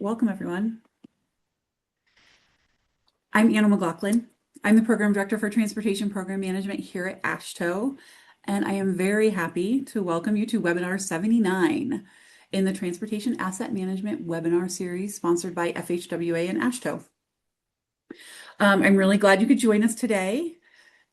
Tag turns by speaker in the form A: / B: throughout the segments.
A: Welcome, everyone. I'm Anna McLaughlin. I'm the Program Director for Transportation Program Management here at AASHTO, and I am very happy to welcome you to webinar 79 in the Transportation Asset Management webinar series sponsored by FHWA and AASHTO. I'm really glad you could join us today.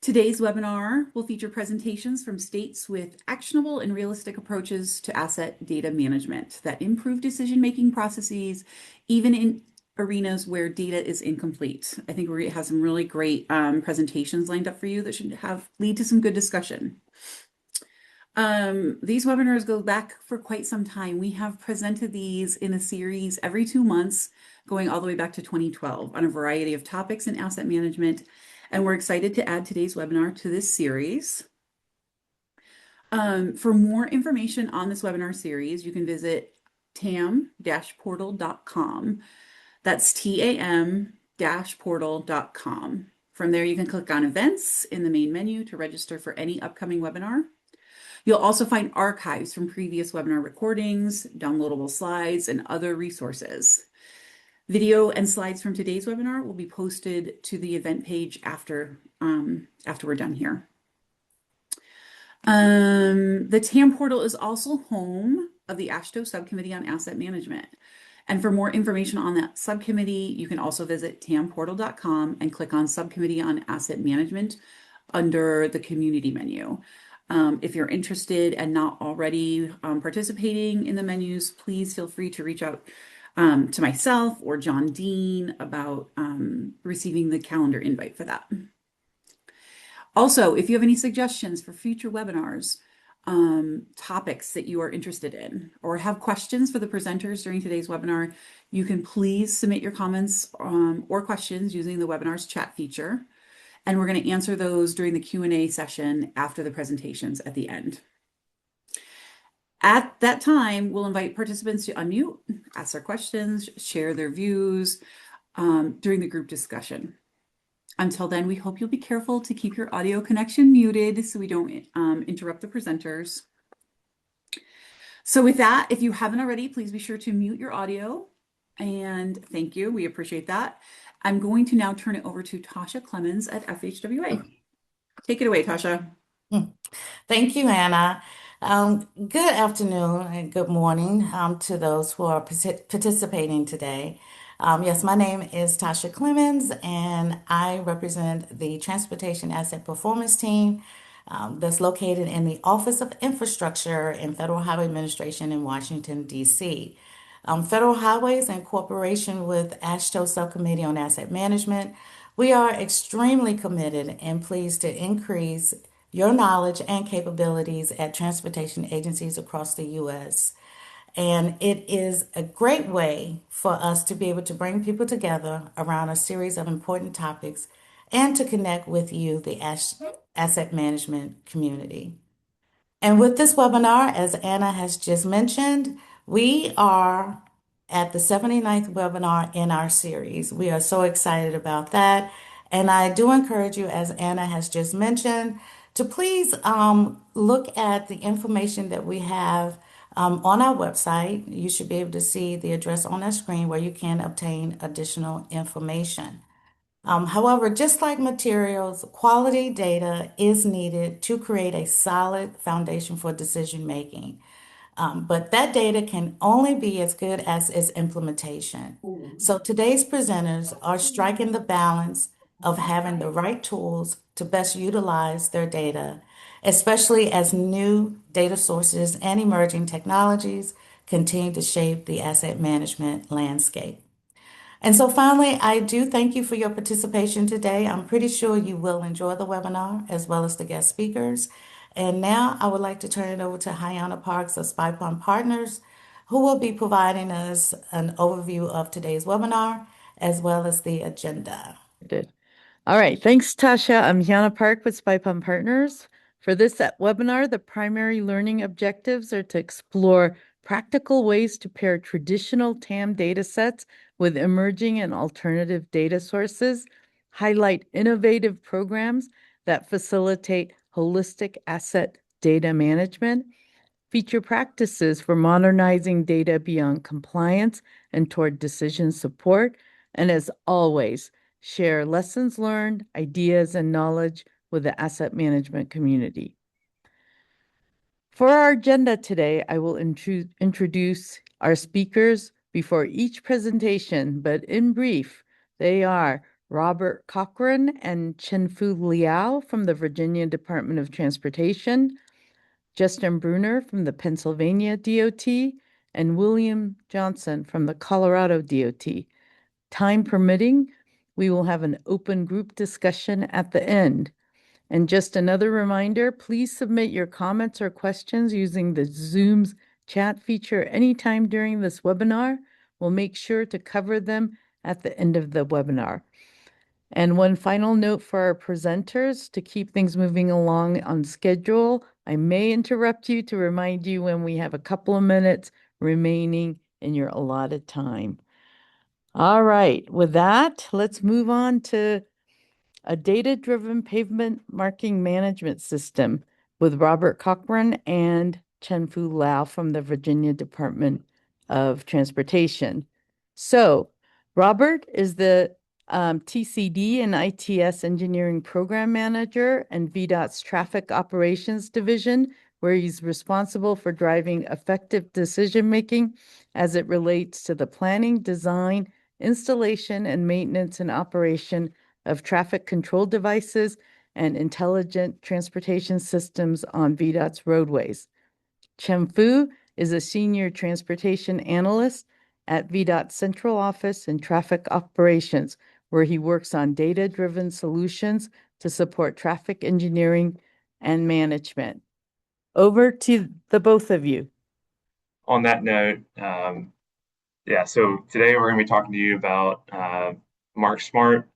A: Today's webinar will feature presentations from states with actionable and realistic approaches to asset data management that improve decision-making processes, even in arenas where data is incomplete. I think we have some really great presentations lined up for you that should lead to some good discussion. These webinars go back for quite some time. We have presented these in a series every 2 months, going all the way back to 2012 on a variety of topics in asset management. And we're excited to add today's webinar to this series. For more information on this webinar series, you can visit tam-portal.com. That's tam-portal.com. From there, you can click on events in the main menu to register for any upcoming webinar. You'll also find archives from previous webinar recordings, downloadable slides, and other resources. Video and slides from today's webinar will be posted to the event page after we're done here. The TAM portal is also home of the AASHTO Subcommittee on Asset Management. And for more information on that subcommittee, you can also visit tamportal.com and click on Subcommittee on Asset Management under the Community menu. If you're interested and not already participating in the menus, please feel free to reach out to myself or John Dean about receiving the calendar invite for that. Also, if you have any suggestions for future webinars, topics that you are interested in, or have questions for the presenters during today's webinar, you can please submit your comments or questions using the webinar's chat feature. And we're going to answer those during the Q&A session after the presentations at the end. At that time, we'll invite participants to unmute, ask their questions, share their views during the group discussion. Until then, we hope you'll be careful to keep your audio connection muted so we don't interrupt the presenters. So with that, if you haven't already, please be sure to mute your audio. And thank you. We appreciate that. I'm going to now turn it over to Tasha Clemens at FHWA. Take it away, Tasha.
B: Thank you, Anna. Good afternoon and good morning to those who are participating today. Yes, my name is Tasha Clemens, and I represent the Transportation Asset Performance Team that's located in the Office of Infrastructure and Federal Highway Administration in Washington, D.C. Federal Highways, in cooperation with AASHTO Subcommittee on Asset Management, we are extremely committed and pleased to increase your knowledge and capabilities at transportation agencies across the U.S. And it is a great way for us to be able to bring people together around a series of important topics and to connect with you, the asset management community. And with this webinar, as Anna has just mentioned, we are at the 79th webinar in our series. We are so excited about that. And I do encourage you, as Anna has just mentioned, to please look at the information that we have on our website. You should be able to see the address on our screen where you can obtain additional information. However, just like materials, quality data is needed to create a solid foundation for decision making. But that data can only be as good as its implementation. So today's presenters are striking the balance of having the right tools to best utilize their data, especially as new data sources and emerging technologies continue to shape the asset management landscape. And so finally, I do thank you for your participation today. I'm pretty sure you will enjoy the webinar as well as the guest speakers. And now I would like to turn it over to Hyana Parks of Spy Pond Partners, who will be providing us an overview of today's webinar as well as the agenda.
C: Did. All right, thanks, Tasha. I'm Hyana Park with Spy Pond Partners. For this webinar, the primary learning objectives are to explore practical ways to pair traditional TAM data sets with emerging and alternative data sources, highlight innovative programs that facilitate holistic asset data management, feature practices for modernizing data beyond compliance and toward decision support. And as always, share lessons learned, ideas, and knowledge with the asset management community. For our agenda today, I will introduce our speakers before each presentation, but in brief, they are Robert Cochran and Chenfu Liao from the Virginia Department of Transportation, Justin Bruner from the Pennsylvania DOT, and William Johnson from the Colorado DOT. Time permitting, we will have an open group discussion at the end. And just another reminder, please submit your comments or questions using the Zoom's chat feature anytime during this webinar. We'll make sure to cover them at the end of the webinar. And one final note for our presenters, to keep things moving along on schedule, I may interrupt you to remind you when we have a couple of minutes remaining in your allotted time. All right, with that, let's move on to a data-driven pavement marking management system with Robert Cochran and Chenfu Lau from the Virginia Department of Transportation. So Robert is the TCD and ITS Engineering Program Manager and VDOT's Traffic Operations Division, where he's responsible for driving effective decision-making as it relates to the planning, design, installation, and maintenance and operation of traffic control devices and intelligent transportation systems on VDOT's roadways. Chen Fu is a senior transportation analyst at VDOT Central Office in Traffic Operations, where he works on data-driven solutions to support traffic engineering and management. Over to the both of you.
D: On that note, so today we're going to be talking to you about Mark Smart,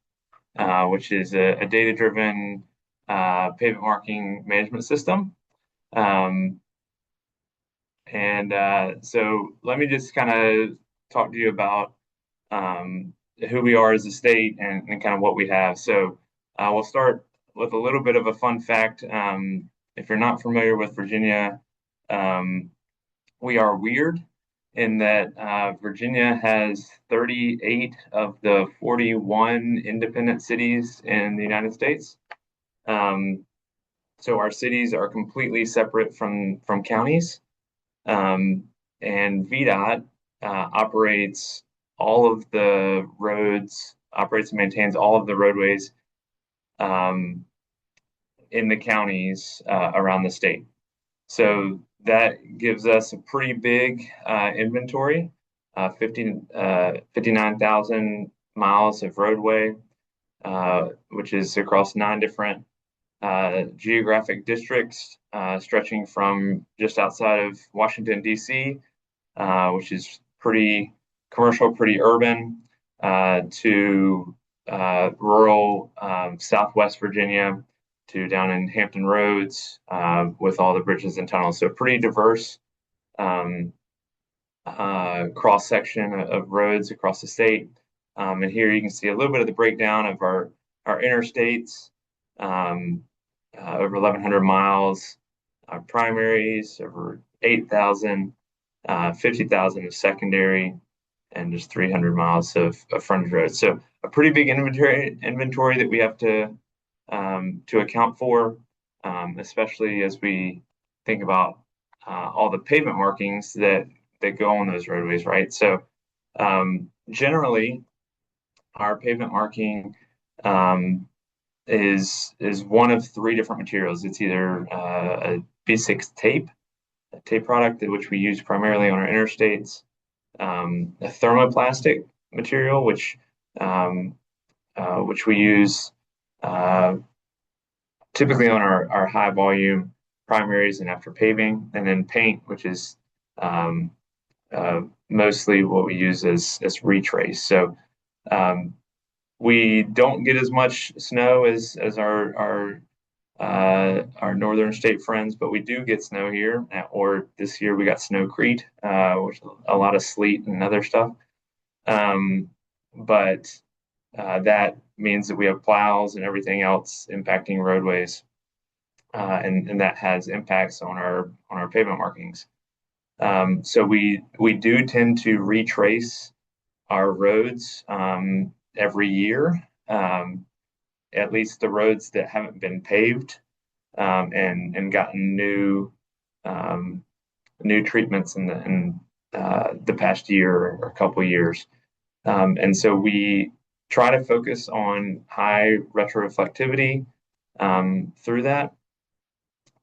D: which is a data-driven pavement marking management system. So let me just kind of talk to you about who we are as a state and kind of what we have. So we'll start with a little bit of a fun fact. If you're not familiar with Virginia, we are weird in that Virginia has 38 of the 41 independent cities in the United States. So our cities are completely separate from counties. And VDOT operates all of the roads, operates and maintains all of the roadways in the counties around the state. So that gives us a pretty big inventory, 59,000 miles of roadway, which is across 9 different geographic districts, stretching from just outside of Washington, D.C., which is pretty commercial, pretty urban, to rural Southwest Virginia, to down in Hampton Roads with all the bridges and tunnels. So pretty diverse cross section of roads across the state. And here you can see a little bit of the breakdown of our interstates, over 1,100 miles, primaries, over 8,000, 50,000 of secondary, and just 300 miles of frontage roads. So a pretty big inventory that we have to account for, especially as we think about all the pavement markings that go on those roadways, right? So generally, our pavement marking is one of 3 different materials. It's either a B6 tape, a tape product which we use primarily on our interstates, a thermoplastic material which we use typically on our high volume primaries and after paving, and then paint, which is mostly what we use as retrace. So we don't get as much snow as our northern state friends, but we do get snow here. Or this year we got snowcrete, which is a lot of sleet and other stuff. But that means that we have plows and everything else impacting roadways. and that has impacts on our pavement markings. So we do tend to retrace our roads every year, at least the roads that haven't been paved, and gotten new treatments in the past year or a couple years. And so we try to focus on high retroreflectivity through that.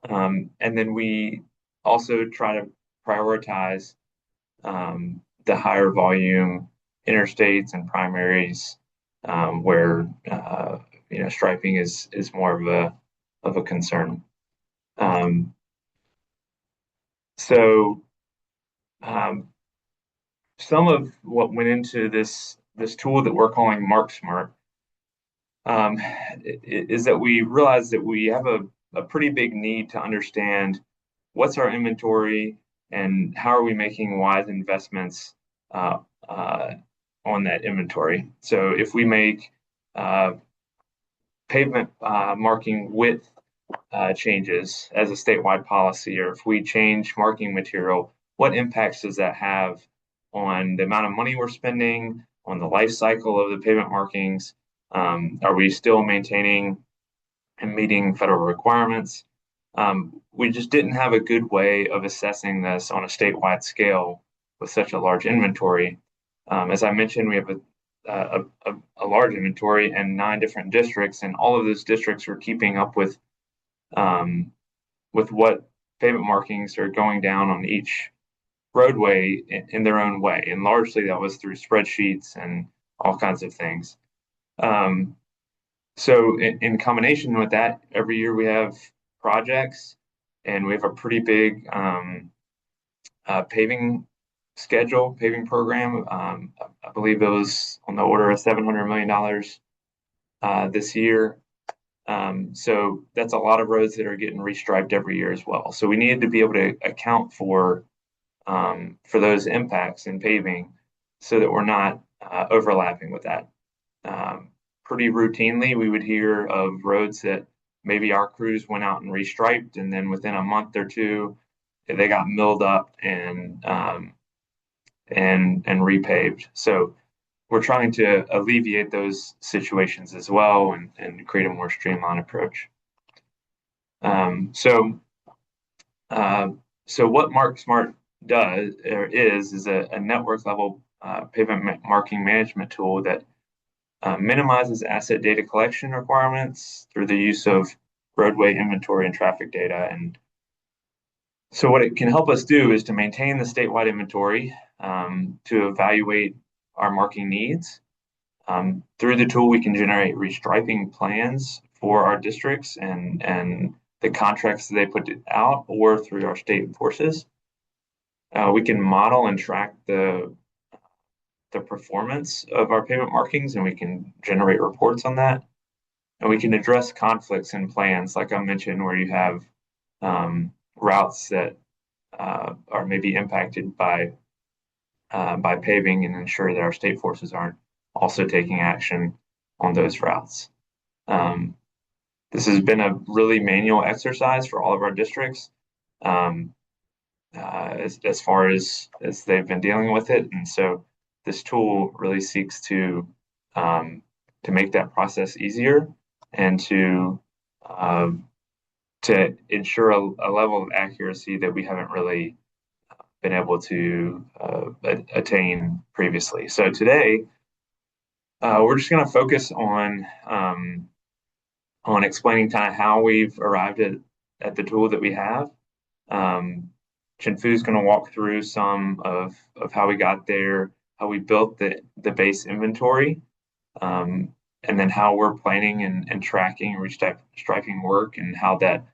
D: And then we also try to prioritize the higher volume interstates and primaries where striping is more of a concern. So some of what went into this tool that we're calling MarkSmart is that we realized that we have a pretty big need to understand what's our inventory and how are we making wise investments on that inventory. So if we make pavement marking width changes as a statewide policy, or if we change marking material, what impacts does that have on the amount of money we're spending, on the life cycle of the pavement markings? Are we still maintaining and meeting federal requirements? We just didn't have a good way of assessing this on a statewide scale with such a large inventory. As I mentioned, we have a large inventory and 9 different districts, and all of those districts are keeping up with what pavement markings are going down on each roadway in their own way. And largely that was through spreadsheets and all kinds of things. So in combination with that, every year we have projects, and we have a pretty big paving program. I believe it was on the order of $700 million this year. So that's a lot of roads that are getting restriped every year as well. So we needed to be able to account for those impacts in paving so that we're not overlapping with that. Pretty routinely, we would hear of roads that maybe our crews went out and restriped, and then within a month or two, they got milled up and repaved. So we're trying to alleviate those situations as well and create a more streamlined approach. So what MarkSmart is a network level pavement marking management tool that minimizes asset data collection requirements through the use of roadway inventory and traffic data. And so what it can help us do is to maintain the statewide inventory, to evaluate our marking needs. Through the tool, we can generate restriping plans for our districts and the contracts that they put out, or through our state forces. We can model and track the performance of our pavement markings, and we can generate reports on that. And we can address conflicts in plans, like I mentioned, where you have routes that are maybe impacted by paving, and ensure that our state forces aren't also taking action on those routes. This has been a really manual exercise for all of our districts as far as they've been dealing with it. And so this tool really seeks to make that process easier and to ensure a level of accuracy that we haven't really been able to attain previously. So today, we're just going to focus on explaining kind of how we've arrived at the tool that we have. Chin-Fu is going to walk through some of how we got there, how we built the base inventory, and then how we're planning and tracking restriping work, and how that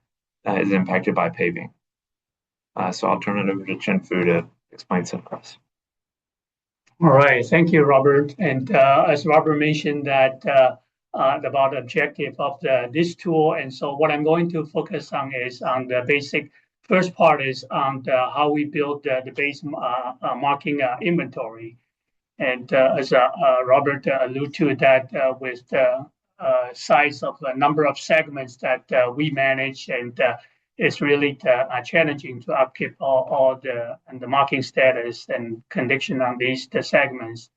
D: is impacted by paving. So I'll turn it over to Chin-Fu to explain some for us.
E: All right, thank you, Robert. And as Robert mentioned that about the objective of this tool, and so what I'm going to focus on is on the basic. First part is on how we build the base marking inventory. And as Robert alluded to that with size of a number of segments that we manage, and it's really challenging to upkeep all the marking status and condition on these the segments.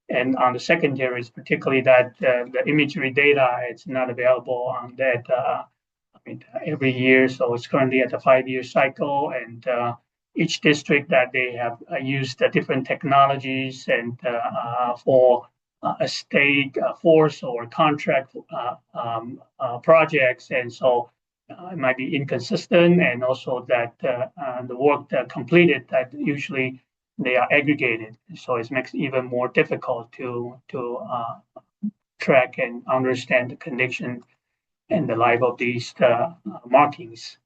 E: And on the secondaries, particularly that the imagery data, it's not available on that every year. So it's currently at a 5-year cycle, and each district that they have used different technologies and for a state force or contract projects, and so it might be inconsistent, and also that the work that completed that usually they are aggregated, so it makes it even more difficult to track and understand the condition and the life of these markings.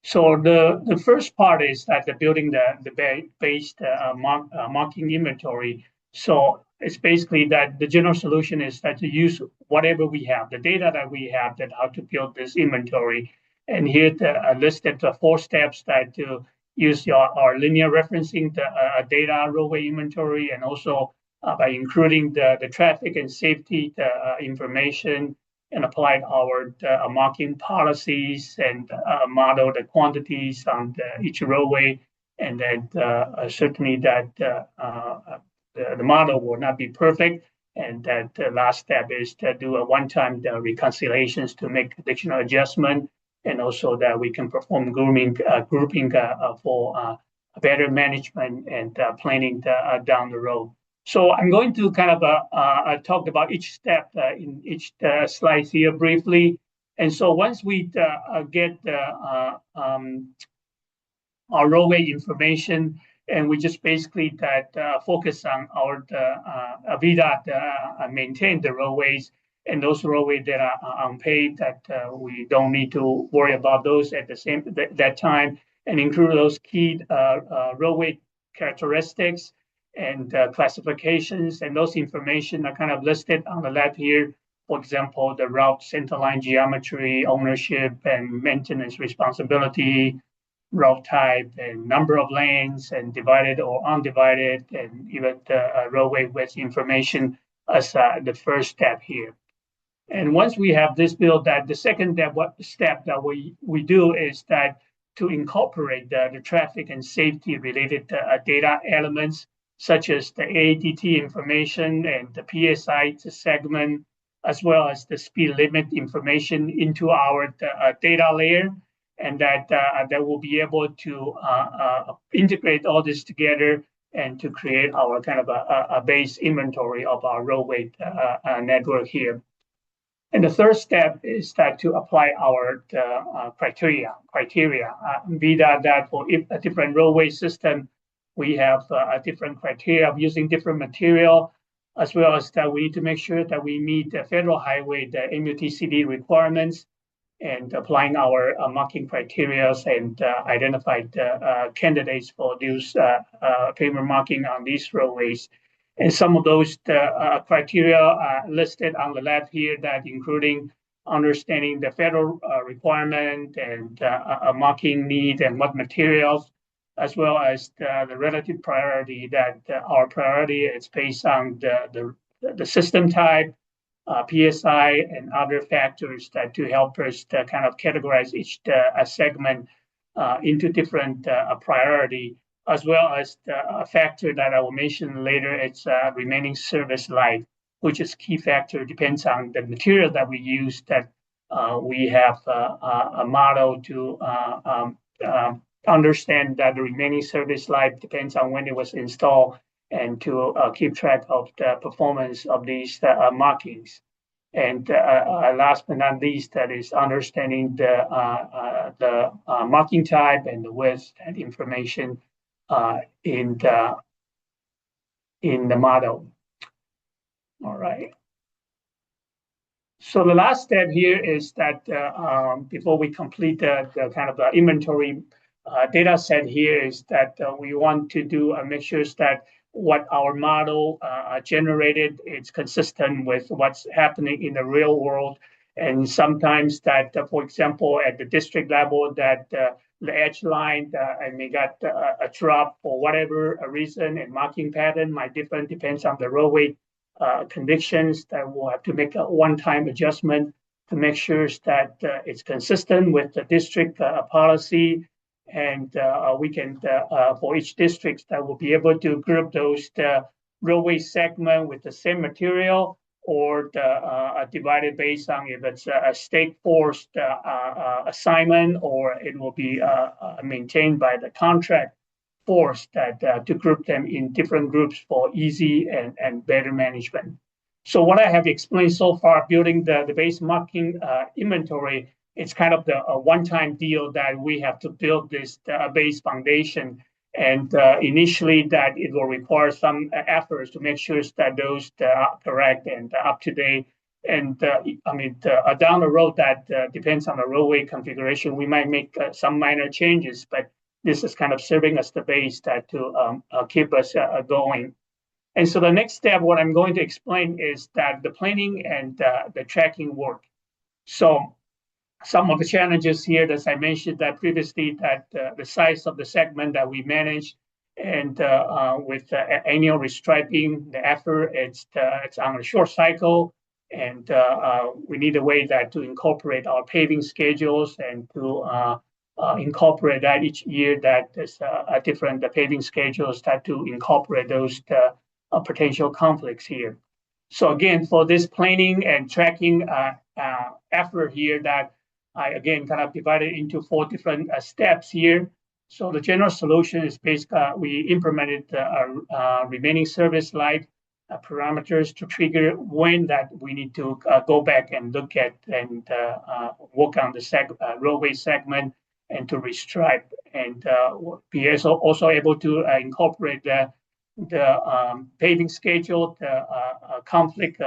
E: So the first part is that the building the based marking inventory. So it's basically that the general solution is that to use whatever we have, the data that we have, that how to build this inventory. And here listed the 4 steps that to use our linear referencing the data roadway inventory, and also by including the traffic and safety information, and applied our marking policies, and model the quantities on each roadway. And then certainly that the model will not be perfect. And that the last step is to do a one-time reconciliations to make additional adjustment, and also that we can perform grouping for better management and planning down the road. So I'm going to kind of talk about each step in each slide here briefly. And so once we get our roadway information, and we just basically focus on our VDOT maintain the roadways, and those roadways that are unpaved, that we don't need to worry about those at the same that time, and include those key roadway characteristics and classifications, and those information are kind of listed on the left here. For example, the route centerline geometry, ownership and maintenance responsibility, route type, and number of lanes, and divided or undivided, and even the roadway width information as the first step here. And once we have this built, that the second step that we do is that to incorporate the traffic and safety related data elements, such as the ADT information and the PSI segment, as well as the speed limit information into our data layer, and that will be able to integrate all this together and to create our kind of a base inventory of our roadway network here. And the third step is that to apply our criteria, be that for a different roadway system, we have a different criteria of using different material, as well as that we need to make sure that we meet the federal highway, the MUTCD requirements, and applying our marking criteria, and identify the candidates for those pavement marking on these roadways. And some of those criteria listed on the left here, that including understanding the federal requirement, and a marking need, and what materials, as well as the relative priority, that our priority is based on the system type, PSI, and other factors that to help us to kind of categorize each segment into different priority, as well as the factor that I will mention later. It's remaining service life, which is key factor, depends on the material that we use, that we have a model to understand that the remaining service life depends on when it was installed, and to keep track of the performance of these markings. And last but not least, that is understanding the marking type and the width and information in the model. All right. So the last step here is that before we complete the kind of inventory data set here, is that we want to do make sure that what our model generated is consistent with what's happening in the real world. And sometimes that, for example, at the district level, that the edge line and we got a drop for whatever a reason, and marking pattern might different, depends on the roadway conditions that we'll have to make a one-time adjustment to make sure that it's consistent with the district policy. And we can, for each district, that will be able to group those roadway segment with the same material or divided based on if it's a state forced assignment or it will be maintained by the contract force that to group them in different groups for easy and better management. So what I have explained so far, building the base marking inventory, it's kind of a one-time deal that we have to build this base foundation. And initially that it will require some efforts to make sure that those are correct and up to date. And down the road that depends on the roadway configuration, we might make some minor changes, but this is kind of serving as the base that to keep us going. And so the next step, what I'm going to explain is that the planning and the tracking work. So some of the challenges here, as I mentioned that previously, that the size of the segment that we manage and with annual restriping, the effort, it's on a short cycle. And we need a way that to incorporate our paving schedules and to incorporate that each year that there's a different paving schedules that to incorporate those potential conflicts here. So again, for this planning and tracking effort here that I again kind of divided into 4 different steps here. So the general solution is basically we implemented remaining service life parameters to trigger when that we need to go back and look at and work on the roadway segment and to restripe and be also able to incorporate the paving schedule, the conflict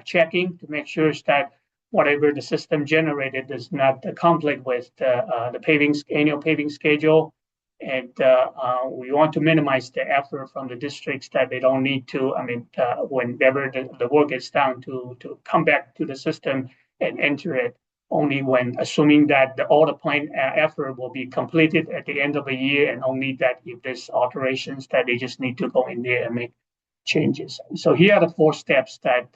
E: checking to make sure that whatever the system generated does not conflict with the annual paving schedule. And we want to minimize the effort from the districts that they don't need to, whenever the work is done to come back to the system and enter it only when assuming that all the planned effort will be completed at the end of the year and only that if there's alterations that they just need to go in there and make changes. So here are the 4 steps that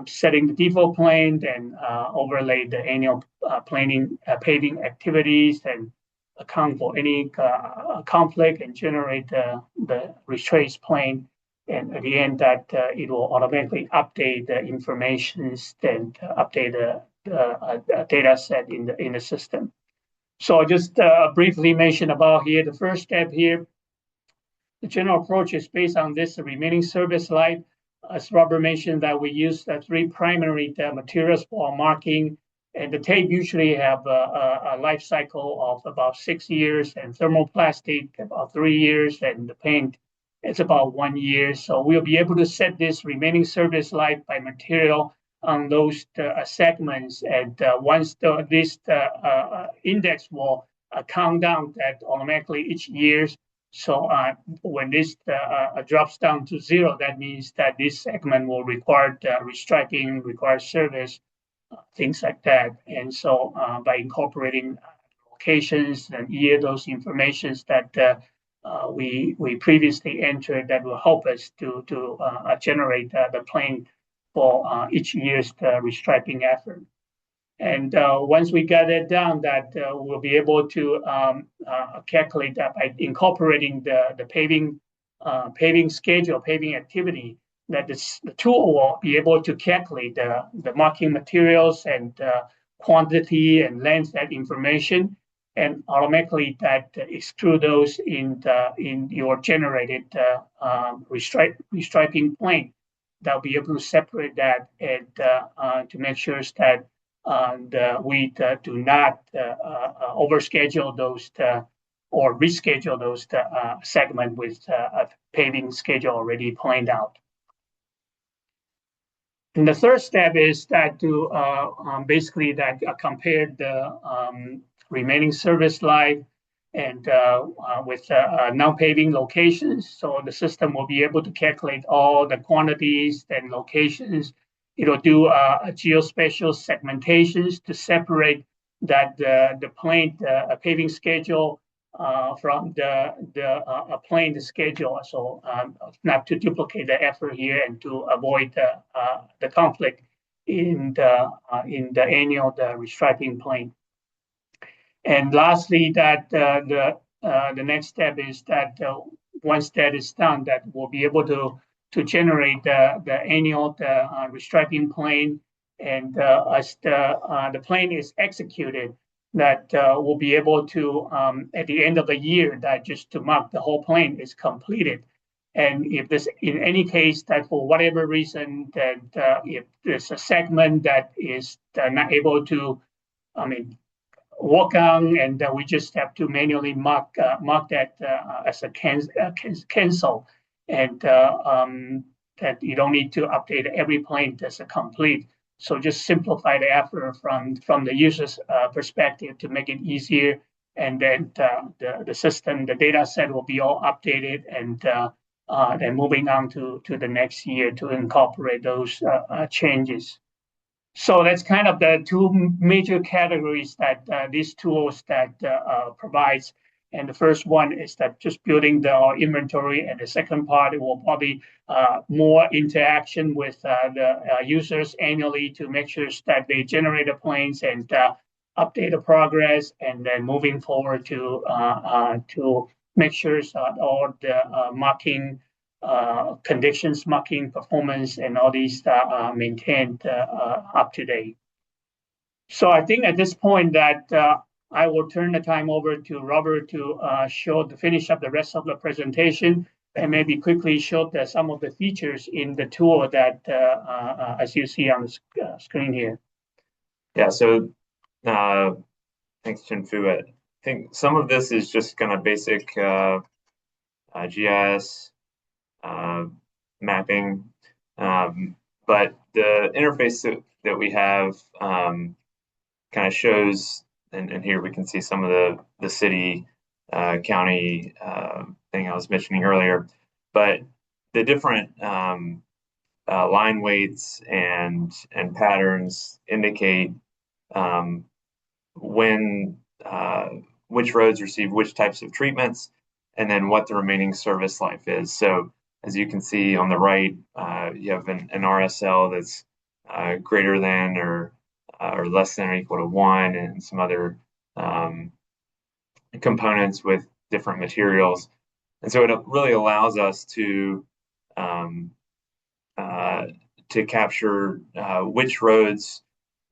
E: setting the default plan, then overlay the annual planning paving activities and account for any conflict and generate the retrace plan. And at the end that it will automatically update the information and update the data set in the system. So I just briefly mention about here, the first step here, the general approach is based on this remaining service life. As Robert mentioned that we use 3 primary materials for marking, and the tape usually have a life cycle of about 6 years, and thermoplastic about 3 years, and the paint it's about 1 year. So we'll be able to set this remaining service life by material on those segments. And once this index will count down that automatically each year. So when this drops down to 0, that means that this segment will require restriping, require service, things like that. And so by incorporating locations and year those informations that we previously entered, that will help us to generate the plan for each year's restriping effort. And once we got it down, that we'll be able to calculate that by incorporating the paving schedule, paving activity, that the tool will be able to calculate the marking materials and quantity and length that information, and automatically that exclude those in your generated restriping plan. That'll be able to separate that and to make sure that we do not overschedule those or reschedule those segment with a paving schedule already planned out. And the third step is that to basically that compare the remaining service life and with non-paving locations. So the system will be able to calculate all the quantities and locations. It'll do geospatial segmentations to separate that the planned paving schedule from the plane schedule. So not to duplicate the effort here and to avoid the conflict in the annual restriping plane. And lastly, that the next step is that once that is done, that we'll be able to generate the annual restriping plane, and as the plane is executed, that we'll be able to at the end of the year that just to mark the whole plane is completed. And if this, in any case, that for whatever reason that if there's a segment that is not able to, I mean, work on, and we just have to manually mark that as a cancel, and that you don't need to update every plane that's a complete. So just simplify the effort from the user's perspective to make it easier, and then the system, the data set will be all updated, and then moving on to the next year to incorporate those changes. So that's kind of the two major categories that these tools that provides. And the first one is that just building the inventory, and the second part it will probably more interaction with the users annually to make sure that they generate the planes and update the progress, and then moving forward to make sure that all the marking conditions, marking performance, and all these maintained up to date. So I think at this point that I will turn the time over to Robert to finish up the rest of the presentation, and maybe quickly show some of the features in the tool that as you see on the screen here.
D: Yeah, so thanks, Chin-Fu. I think some of this is just kind of basic GIS mapping, but the interface that we have kind of shows, and here we can see some of the city, county thing I was mentioning earlier, but the different line weights and patterns indicate when which roads receive which types of treatments, and then what the remaining service life is. So as you can see on the right, you have an RSL that's greater than or less than or equal to 1, and some other components with different materials. And so it really allows us to capture which roads,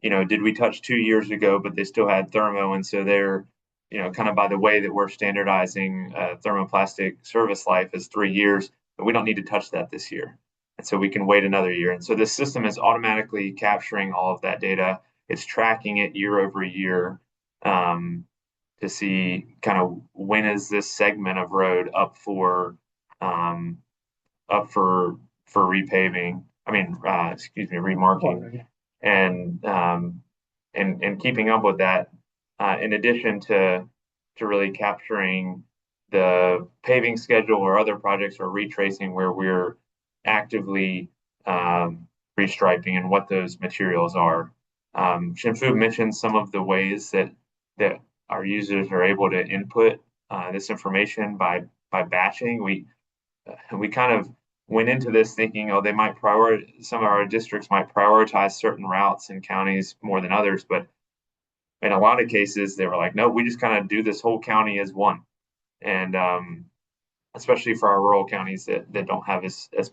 D: did we touch 2 years ago, but they still had thermo, and so they're, kind of by the way that we're standardizing thermoplastic service life is 3 years, but we don't need to touch that this year. And so we can wait another year. And so the system is automatically capturing all of that data. It's tracking it year over year to see kind of when is this segment of road up for repaving. Remarking, and keeping up with that. In addition to really capturing the paving schedule or other projects, or retracing where we're actively restriping and what those materials are. Chin-Fu mentioned some of the ways that our users are able to input this information by batching. We kind of went into this thinking, they might some of our districts might prioritize certain routes and counties more than others, but in a lot of cases they were like, no, we just kind of do this whole county as one. And especially for our rural counties that don't have as as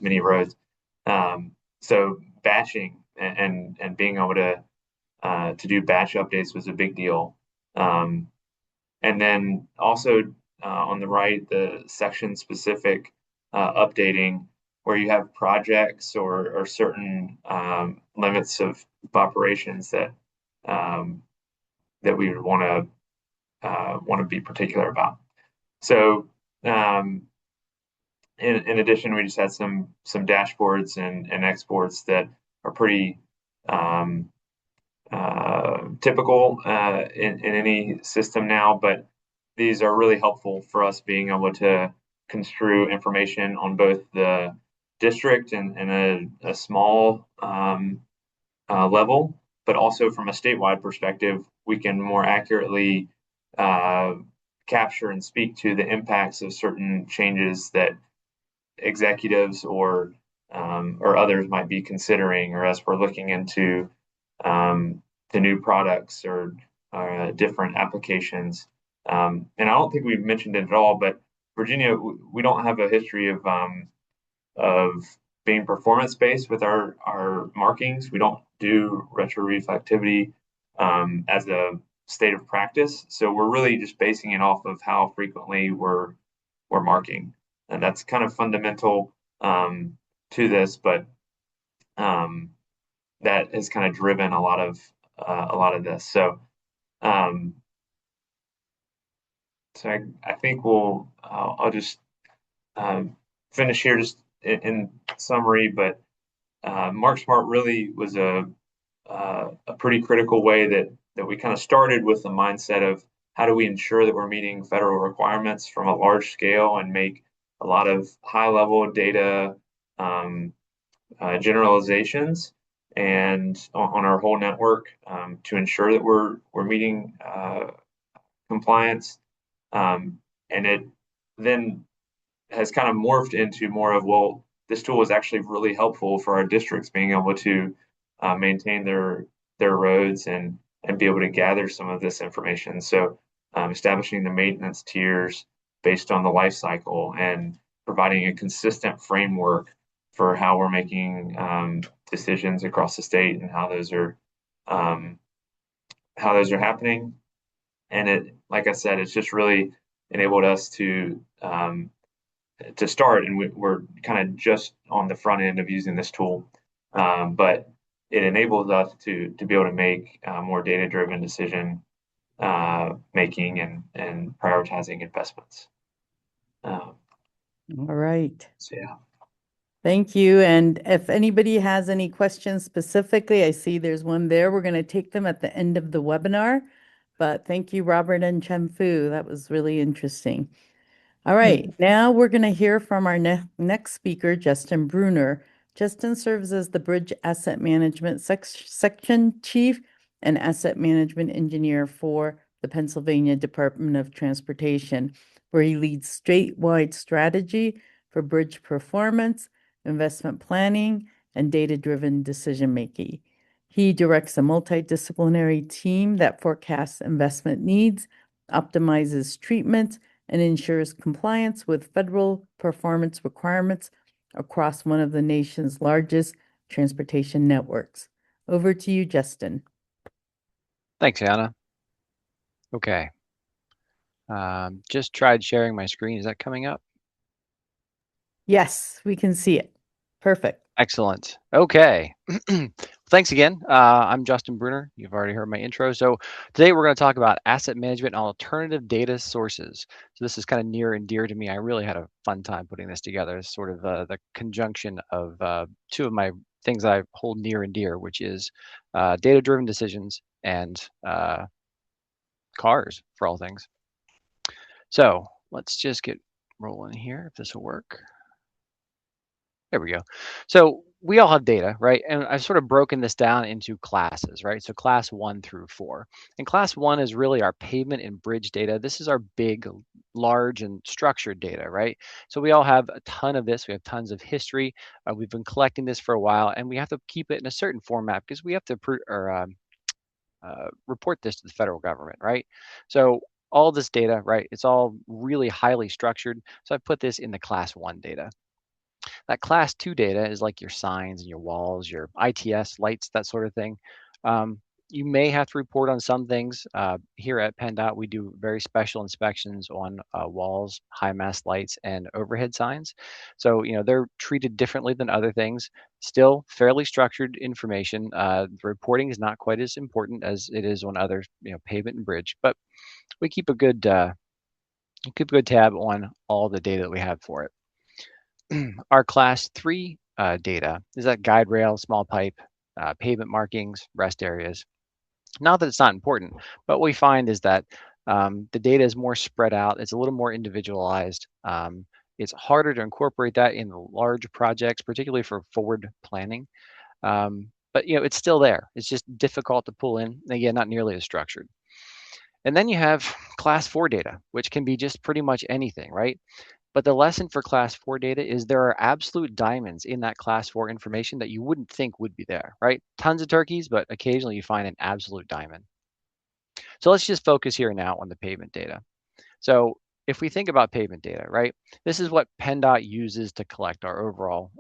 D: many roads. So batching and being able to do batch updates was a big deal. And then also on the right, the section specific updating, where you have projects or certain limits of operations that we would want to be particular about. So in addition, we just had some dashboards and exports that are pretty typical in any system now, but these are really helpful for us being able to construe information on both the district and a small level, but also from a statewide perspective, we can more accurately capture and speak to the impacts of certain changes that executives or others might be considering, or as we're looking into the new products or different applications. And I don't think we've mentioned it at all, but Virginia, we don't have a history of being performance based with our markings. We don't do retroreflectivity as a state of practice, so we're really just basing it off of how frequently we're marking, and that's kind of fundamental to this, but um, that has kind of driven a lot of this. Um, so I think I'll just finish here just in summary, but Mark Smart really was a pretty critical way that we kind of started with the mindset of how do we ensure that we're meeting federal requirements from a large scale and make a lot of high level data generalizations and on our whole network to ensure that we're meeting compliance. And it then has kind of morphed into more of, well, this tool is actually really helpful for our districts being able to maintain their roads and be able to gather some of this information. So establishing the maintenance tiers based on the life cycle and providing a consistent framework for how we're making decisions across the state and um, how those are happening. And it, like I said, it's just really enabled us to start, and we're kind of just on the front end of using this tool, but it enables us to be able to make more data driven decision making and prioritizing investments.
C: All right.
D: So yeah.
C: Thank you. And if anybody has any questions specifically, I see there's one there. We're going to take them at the end of the webinar. But thank you, Robert and Chen Fu. That was really interesting. All right, now we're going to hear from our next speaker, Justin Bruner. Justin serves as the Bridge Asset Management Section Chief and Asset Management Engineer for the Pennsylvania Department of Transportation, where he leads statewide strategy for bridge performance, investment planning, and data-driven decision-making. He directs a multidisciplinary team that forecasts investment needs, optimizes treatment, and ensures compliance with federal performance requirements across one of the nation's largest transportation networks. Over to you, Justin.
F: Thanks, Anna. Okay. Just tried sharing my screen. Is that coming up?
C: Yes, we can see it. Perfect.
F: Excellent. Okay. Thanks again. I'm Justin Bruner. You've already heard my intro. So today we're going to talk about asset management and alternative data sources. So this is kind of near and dear to me. I really had a fun time putting this together. It's sort of the conjunction of two of my things I hold near and dear, which is data-driven decisions and cars, for all things. So let's just get rolling here, if this will work. There we go. So we all have data, right? And I've sort of broken this down into classes, right? So class 1 through 4. And class 1 is really our pavement and bridge data. This is our big, large, and structured data, right? So we all have a ton of this. We have tons of history. We've been collecting this for a while, and we have to keep it in a certain format because we have to report this to the federal government, right? So all this data, right? It's all really highly structured. So I put this in the class 1 data. That class 2 data is like your signs and your walls, your ITS lights, that sort of thing. You may have to report on some things. Here at PennDOT, we do very special inspections on walls, high mast lights, and overhead signs. So, they're treated differently than other things. Still fairly structured information. The reporting is not quite as important as it is on other, pavement and bridge, but we keep a good tab on all the data that we have for it. Our class 3 data is that guide rail, small pipe, pavement markings, rest areas. Not that it's not important, but what we find is that the data is more spread out. It's a little more individualized. It's harder to incorporate that in the large projects, particularly for forward planning. But it's still there. It's just difficult to pull in. Again, not nearly as structured. And then you have class 4 data, which can be just pretty much anything, right? But the lesson for class 4 data is there are absolute diamonds in that class 4 information that you wouldn't think would be there, right? Tons of turkeys, but occasionally you find an absolute diamond. So let's just focus here now on the pavement data. So if we think about pavement data, right, this is what PennDOT uses to collect our overall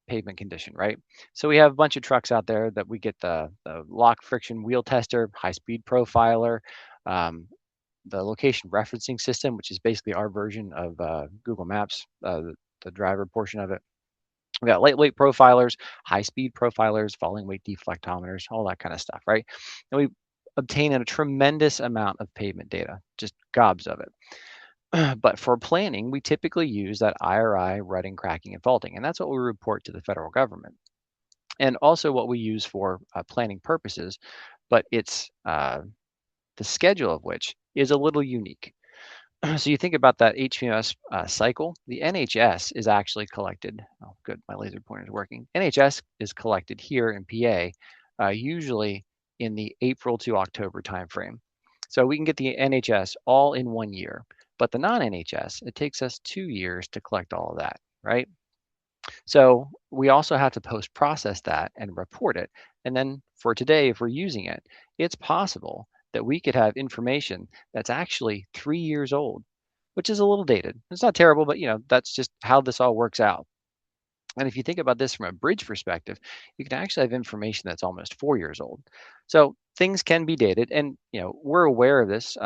F: pavement condition, right? So we have a bunch of trucks out there that we get the lock friction wheel tester, high-speed profiler, the location referencing system, which is basically our version of Google Maps, the driver portion of it. We got lightweight profilers, high-speed profilers, falling weight deflectometers, all that kind of stuff, right? And we obtain a tremendous amount of pavement data, just gobs of it. But for planning, we typically use that IRI, rutting, cracking, and faulting, and that's what we report to the federal government. And also what we use for planning purposes, but it's the schedule of which is a little unique. So you think about that HMS cycle, the NHS is actually collected. Oh, good, my laser pointer is working. NHS is collected here in PA, usually in the April to October timeframe. So we can get the NHS all in 1 year, but the non-NHS, it takes us 2 years to collect all of that, right? So we also have to post-process that and report it. And then for today, if we're using it, it's possible that we could have information that's actually 3 years old, which is a little dated. It's not terrible, but that's just how this all works out. And if you think about this from a bridge perspective, you can actually have information that's almost 4 years old. So things can be dated, and we're aware of this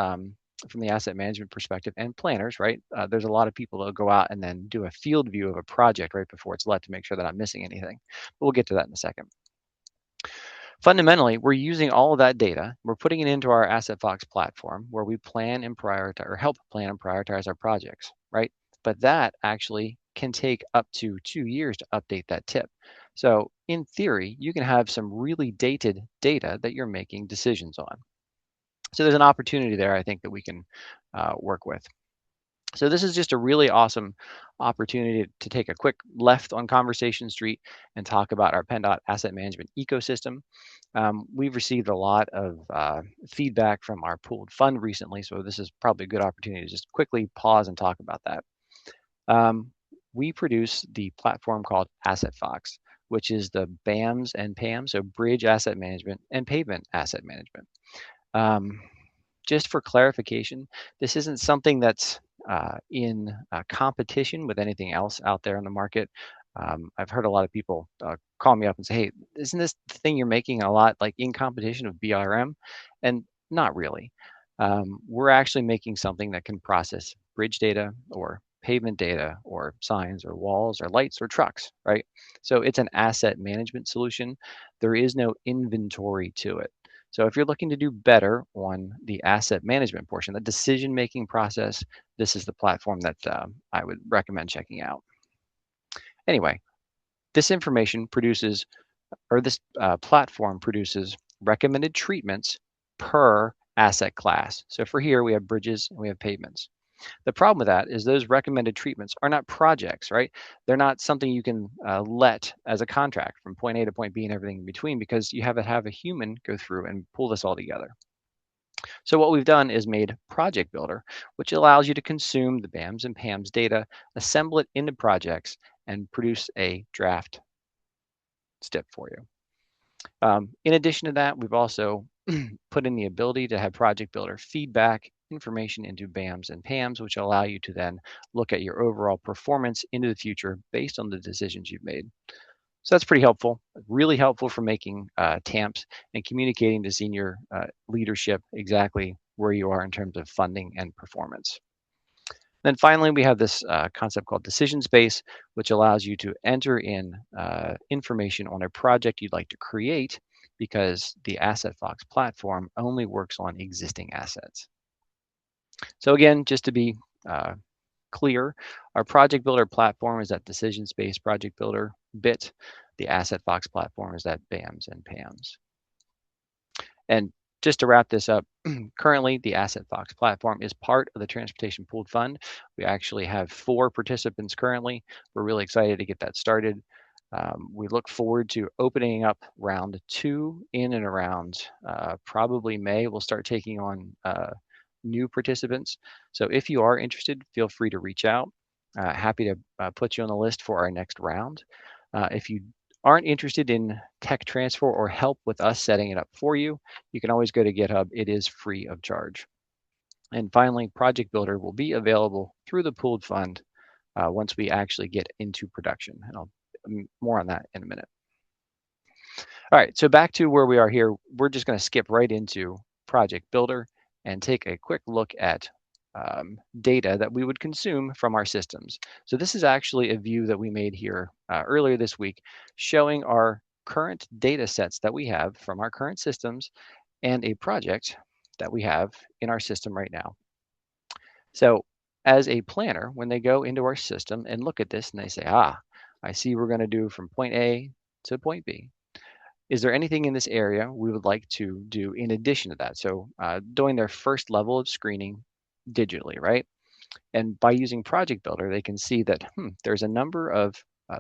F: from the asset management perspective and planners, right? There's a lot of people that go out and then do a field view of a project right before it's let to make sure they're not missing anything. But we'll get to that in a second. Fundamentally, we're using all of that data. We're putting it into our AssetFox platform where we plan and prioritize, or help plan and prioritize our projects, right? But that actually can take up to 2 years to update that tip. So in theory, you can have some really dated data that you're making decisions on. So there's an opportunity there, I think, that we can work with. So this is just a really awesome opportunity to take a quick left on Conversation Street and talk about our PennDOT asset management ecosystem. We've received a lot of feedback from our pooled fund recently, so this is probably a good opportunity to just quickly pause and talk about that. We produce the platform called AssetFox, which is the BAMS and PAMS, so Bridge Asset Management and Pavement Asset Management. Just for clarification, this isn't something that's in competition with anything else out there in the market. I've heard a lot of people call me up and say, hey, isn't this thing you're making a lot like in competition with BRM? And not really. We're actually making something that can process bridge data or pavement data or signs or walls or lights or trucks, right? So it's an asset management solution. There is no inventory to it. So if you're looking to do better on the asset management portion, the decision-making process, this is the platform that I would recommend checking out. Anyway, this information produces, or this platform produces recommended treatments per asset class. So for here, we have bridges and we have pavements. The problem with that is those recommended treatments are not projects, right? They're not something you can let as a contract from point A to point B and everything in between, because you have to have a human go through and pull this all together. So what we've done is made Project Builder, which allows you to consume the BAMS and PAMS data, assemble it into projects, and produce a draft step for you. In addition to that, we've also put in the ability to have Project Builder feedback information into BAMS and PAMS, which allow you to then look at your overall performance into the future based on the decisions you've made. So that's pretty helpful, really helpful for making TAMPs and communicating to senior leadership exactly where you are in terms of funding and performance. Then finally, we have this concept called decision space, which allows you to enter in information on a project you'd like to create, because the AssetFox platform only works on existing assets. So again, just to be clear, our Project Builder platform is that decision space Project Builder bit. The AssetFox platform is that BAMS and PAMS. And just to wrap this up, currently the AssetFox platform is part of the Transportation Pooled Fund. We actually have 4 participants currently. We're really excited to get that started. We look forward to opening up round 2 in and around probably May. We'll start taking on new participants. So if you are interested, feel free to reach out. Happy to put you on the list for our next round. If you aren't interested in tech transfer or help with us setting it up for you, you can always go to GitHub. It is free of charge. And finally, Project Builder will be available through the pooled fund once we actually get into production. And I'll more on that in a minute. All right, so back to where we are here. We're just going to skip right into Project Builder and take a quick look at data that we would consume from our systems. So this is actually a view that we made here earlier this week, showing our current data sets that we have from our current systems and a project that we have in our system right now. So as a planner, when they go into our system and look at this and they say, I see we're going to do from point A to point B. Is there anything in this area we would like to do in addition to that? So doing their first level of screening digitally, right? And by using Project Builder, they can see that there's a number of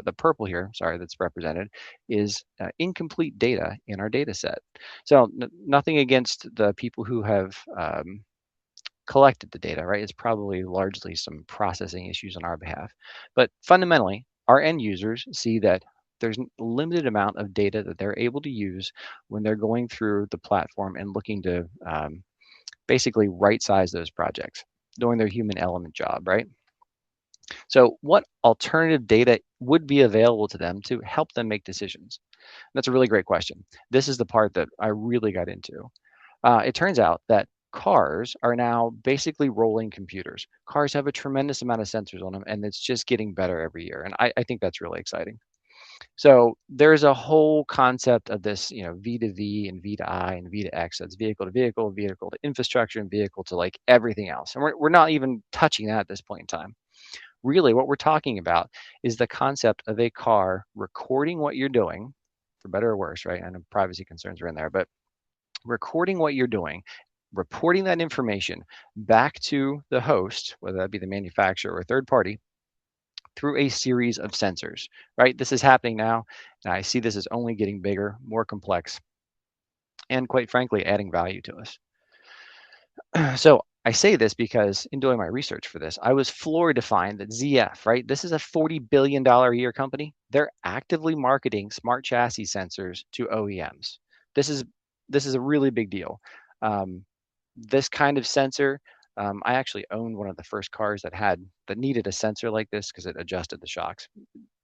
F: the purple here, sorry, that's represented, is incomplete data in our data set. So nothing against the people who have collected the data, right? It's probably largely some processing issues on our behalf. But fundamentally, our end users see that there's a limited amount of data that they're able to use when they're going through the platform and looking to basically right-size those projects, doing their human element job, right? So what alternative data would be available to them to help them make decisions? That's a really great question. This is the part that I really got into. It turns out that cars are now basically rolling computers. Cars have a tremendous amount of sensors on them, and it's just getting better every year. And I think that's really exciting. So there's a whole concept of this, V to V and V to I and V to X. That's vehicle to vehicle to infrastructure, and vehicle to like everything else. And we're not even touching that at this point in time. Really, what we're talking about is the concept of a car recording what you're doing, for better or worse, right? I know privacy concerns are in there, but recording what you're doing, reporting that information back to the host, whether that be the manufacturer or third party, through a series of sensors, right? This is happening now, and I see this as only getting bigger, more complex, and quite frankly, adding value to us. So I say this because in doing my research for this, I was floored to find that ZF, right? This is a $40 billion a year company. They're actively marketing smart chassis sensors to OEMs. This is a really big deal. This kind of sensor, I actually owned one of the first cars that needed a sensor like this because it adjusted the shocks.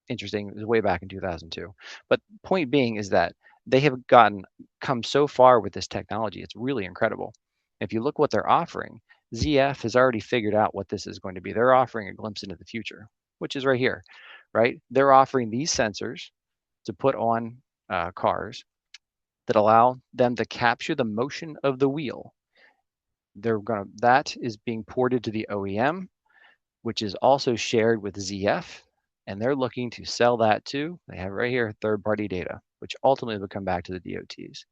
F: Interesting. It was way back in 2002. But point being is that they have come so far with this technology. It's really incredible. If you look what they're offering, ZF has already figured out what this is going to be. They're offering a glimpse into the future, which is right here, right? They're offering these sensors to put on cars that allow them to capture the motion of the wheel. That is being ported to the OEM, which is also shared with ZF, and they're looking to sell that too. They have right here third-party data, which ultimately will come back to the DOTs.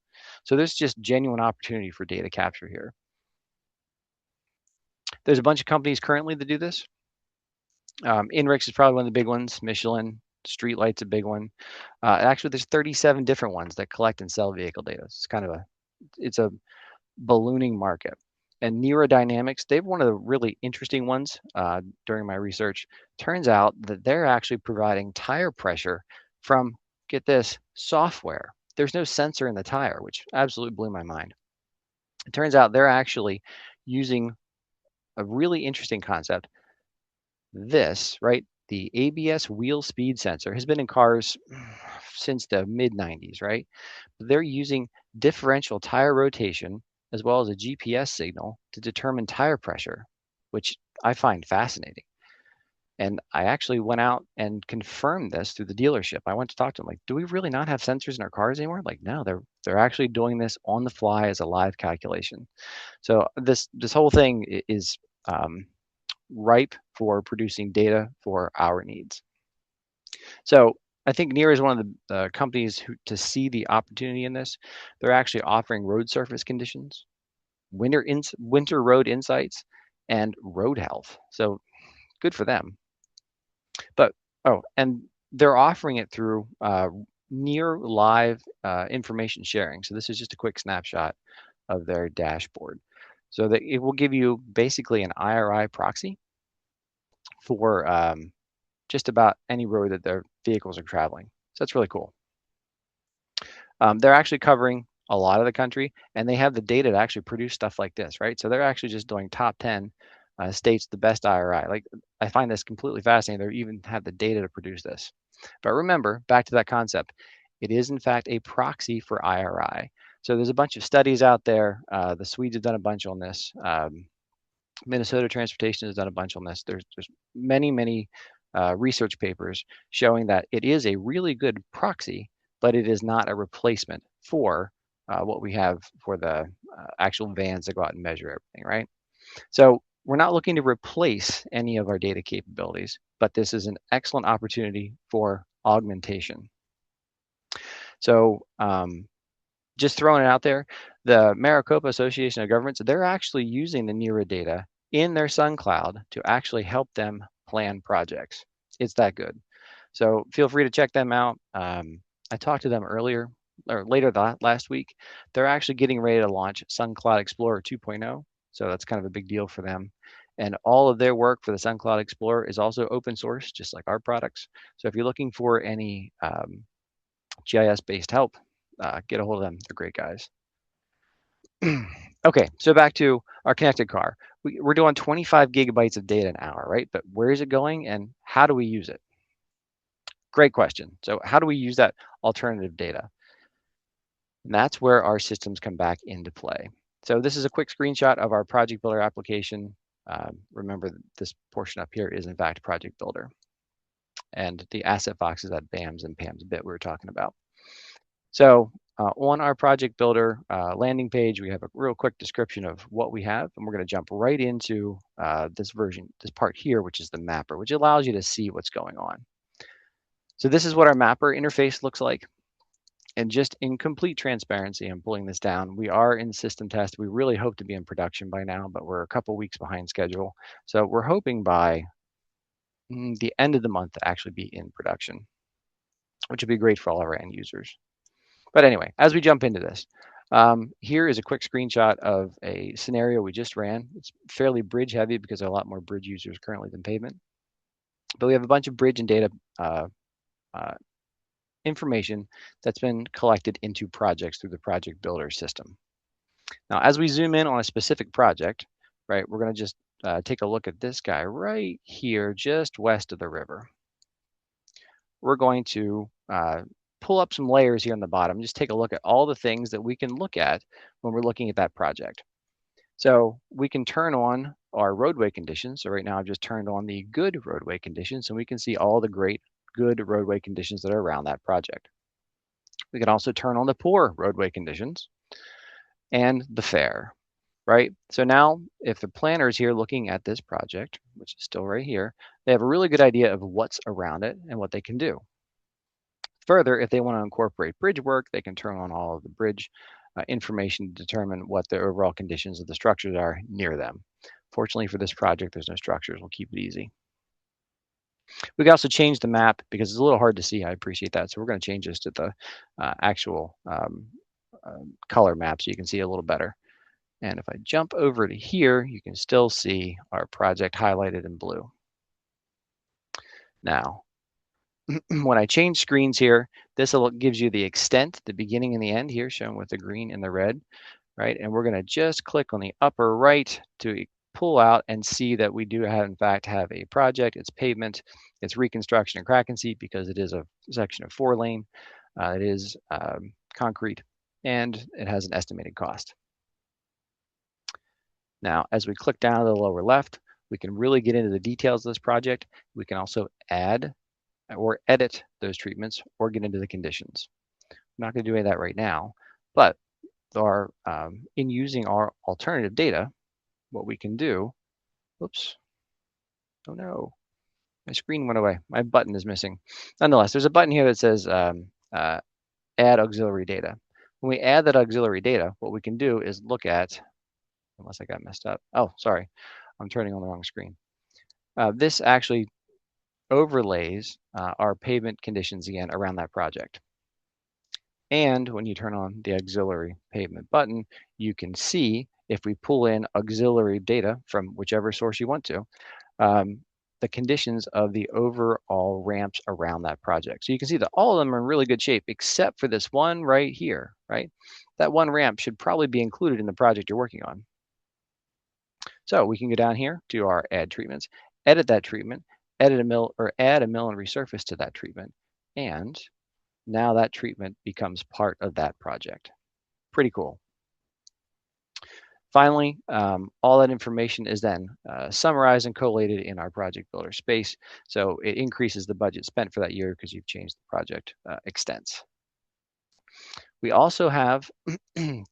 F: So there's just genuine opportunity for data capture here. There's a bunch of companies currently that do this. Inrix is probably one of the big ones. Michelin, Streetlight's a big one. Actually, there's 37 different ones that collect and sell vehicle data. It's a ballooning market. And Neurodynamics, they've one of the really interesting ones during my research. Turns out that they're actually providing tire pressure from, get this, software. There's no sensor in the tire, which absolutely blew my mind. It turns out they're actually using a really interesting concept. This, right, the ABS wheel speed sensor has been in cars since the mid-90s, right? They're using differential tire rotation as well as a GPS signal to determine tire pressure, which I find fascinating. And I actually went out and confirmed this through the dealership. I went to talk to them, like, do we really not have sensors in our cars anymore? Like, no, they're actually doing this on the fly as a live calculation. So this whole thing is ripe for producing data for our needs. So I think Near is one of the companies to see the opportunity in this. They're actually offering road surface conditions, winter road insights, and road health. So good for them. But and they're offering it through Near live information sharing. So this is just a quick snapshot of their dashboard. so that it will give you basically an IRI proxy for just about any road that their vehicles are traveling. So that's really cool. They're actually covering a lot of the country, and they have the data to actually produce stuff like this, right? So they're actually just doing top 10 states the best IRI. Like, I find this completely fascinating. They even have the data to produce this. But remember, back to that concept, it is in fact a proxy for IRI. So there's a bunch of studies out there. The Swedes have done a bunch on this. Minnesota Transportation has done a bunch on this. There's many research papers showing that it is a really good proxy, but it is not a replacement for what we have for the actual vans that go out and measure everything, right? So we're not looking to replace any of our data capabilities, but this is an excellent opportunity for augmentation. So just throwing it out there, the Maricopa Association of Governments, they're actually using the NERA data in their Sun Cloud to actually help them plan projects. It's that good. So feel free to check them out. I talked to them earlier or later last week. They're actually getting ready to launch Sun Cloud Explorer 2.0. So that's kind of a big deal for them. And all of their work for the Sun Cloud Explorer is also open source, just like our products. So if you're looking for any GIS-based help, get a hold of them. They're great guys. Okay, so back to our connected car. We're doing 25 gigabytes of data an hour, right? But where is it going and how do we use it? Great question. So how do we use that alternative data? And that's where our systems come back into play. So this is a quick screenshot of our Project Builder application. Remember, this portion up here is in fact Project Builder. And the asset box is that BAMS and PAMS bit we were talking about. So on our Project Builder landing page, we have a real quick description of what we have, and we're going to jump right into this part here, which is the mapper, which allows you to see what's going on. So this is what our mapper interface looks like. And just in complete transparency, I'm pulling this down. We are in system test. We really hope to be in production by now, but we're a couple weeks behind schedule. So we're hoping by the end of the month to actually be in production, which would be great for all our end users. But anyway, as we jump into this, here is a quick screenshot of a scenario we just ran. It's fairly bridge heavy because there are a lot more bridge users currently than pavement. But we have a bunch of bridge and data information that's been collected into projects through the Project Builder system. Now, as we zoom in on a specific project, right, we're going to just take a look at this guy right here, just west of the river. We're going to pull up some layers here on the bottom, just take a look at all the things that we can look at when we're looking at that project. So we can turn on our roadway conditions. So right now I've just turned on the good roadway conditions, and we can see all the great good roadway conditions that are around that project. We can also turn on the poor roadway conditions and the fair, right? So now if the planner is here looking at this project, which is still right here, they have a really good idea of what's around it and what they can do. Further, if they want to incorporate bridge work, they can turn on all of the bridge information to determine what the overall conditions of the structures are near them. Fortunately for this project, there's no structures. We'll keep it easy. We can also change the map because it's a little hard to see. I appreciate that. So we're going to change this to the actual color map so you can see it a little better. And if I jump over to here, you can still see our project highlighted in blue. Now, when I change screens here, this gives you the extent, the beginning and the end here, shown with the green and the red, right? And we're going to just click on the upper right to pull out and see that we do have, in fact, have a project. It's pavement, it's reconstruction and crack and seat because it is a section of 4-lane. It is concrete, and it has an estimated cost. Now, as we click down to the lower left, we can really get into the details of this project. We can also add or edit those treatments or get into the conditions. I'm not going to do any of that right now, but in using our alternative data, what we can do, whoops, oh no, my screen went away. My button is missing. Nonetheless, there's a button here that says add auxiliary data. When we add that auxiliary data, what we can do is look at, unless I got messed up. Oh, sorry, I'm turning on the wrong screen. This actually overlays our pavement conditions again around that project. And when you turn on the auxiliary pavement button, you can see if we pull in auxiliary data from whichever source you want to, the conditions of the overall ramps around that project. So you can see that all of them are in really good shape, except for this one right here, right? That one ramp should probably be included in the project you're working on. So we can go down here to our add treatments, edit that treatment, edit a mill or add a mill and resurface to that treatment. And now that treatment becomes part of that project. Pretty cool. Finally, all that information is then summarized and collated in our project builder space. So it increases the budget spent for that year because you've changed the project extents. We also have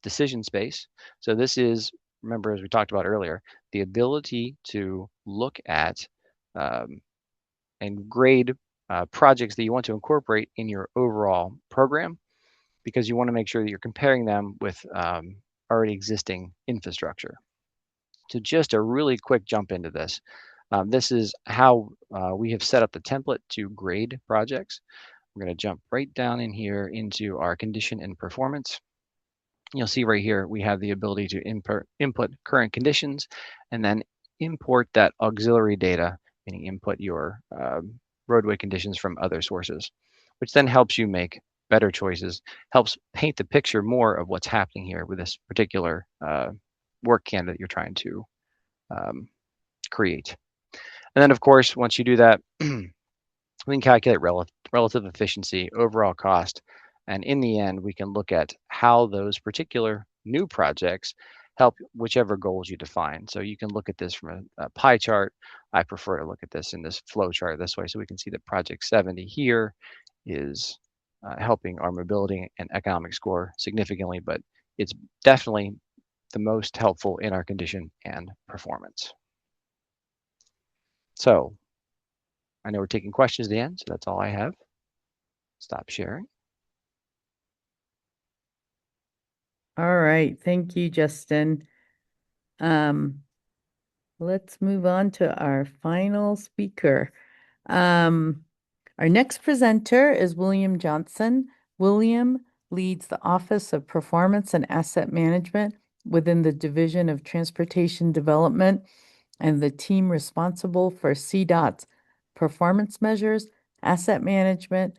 F: decision space. So this is, remember, as we talked about earlier, the ability to look at and grade projects that you want to incorporate in your overall program, because you want to make sure that you're comparing them with already existing infrastructure. So just a really quick jump into this. This is how we have set up the template to grade projects. We're going to jump right down in here into our condition and performance. You'll see right here, we have the ability to input current conditions and then import that auxiliary data, meaning input your roadway conditions from other sources, which then helps you make better choices, helps paint the picture more of what's happening here with this particular work candidate you're trying to create. And then, of course, once you do that, we can calculate relative efficiency, overall cost, and in the end, we can look at how those particular new projects help whichever goals you define. So you can look at this from a pie chart. I prefer to look at this in this flow chart this way, so we can see that project 70 here is helping our mobility and economic score significantly, but it's definitely the most helpful in our condition and performance. So I know we're taking questions at the end, so that's all I have. Stop sharing.
C: All right, thank you, Justin. Let's move on to our final speaker. Our next presenter is William Johnson. William leads the Office of Performance and Asset Management within the Division of Transportation Development and the team responsible for CDOT's performance measures, asset management,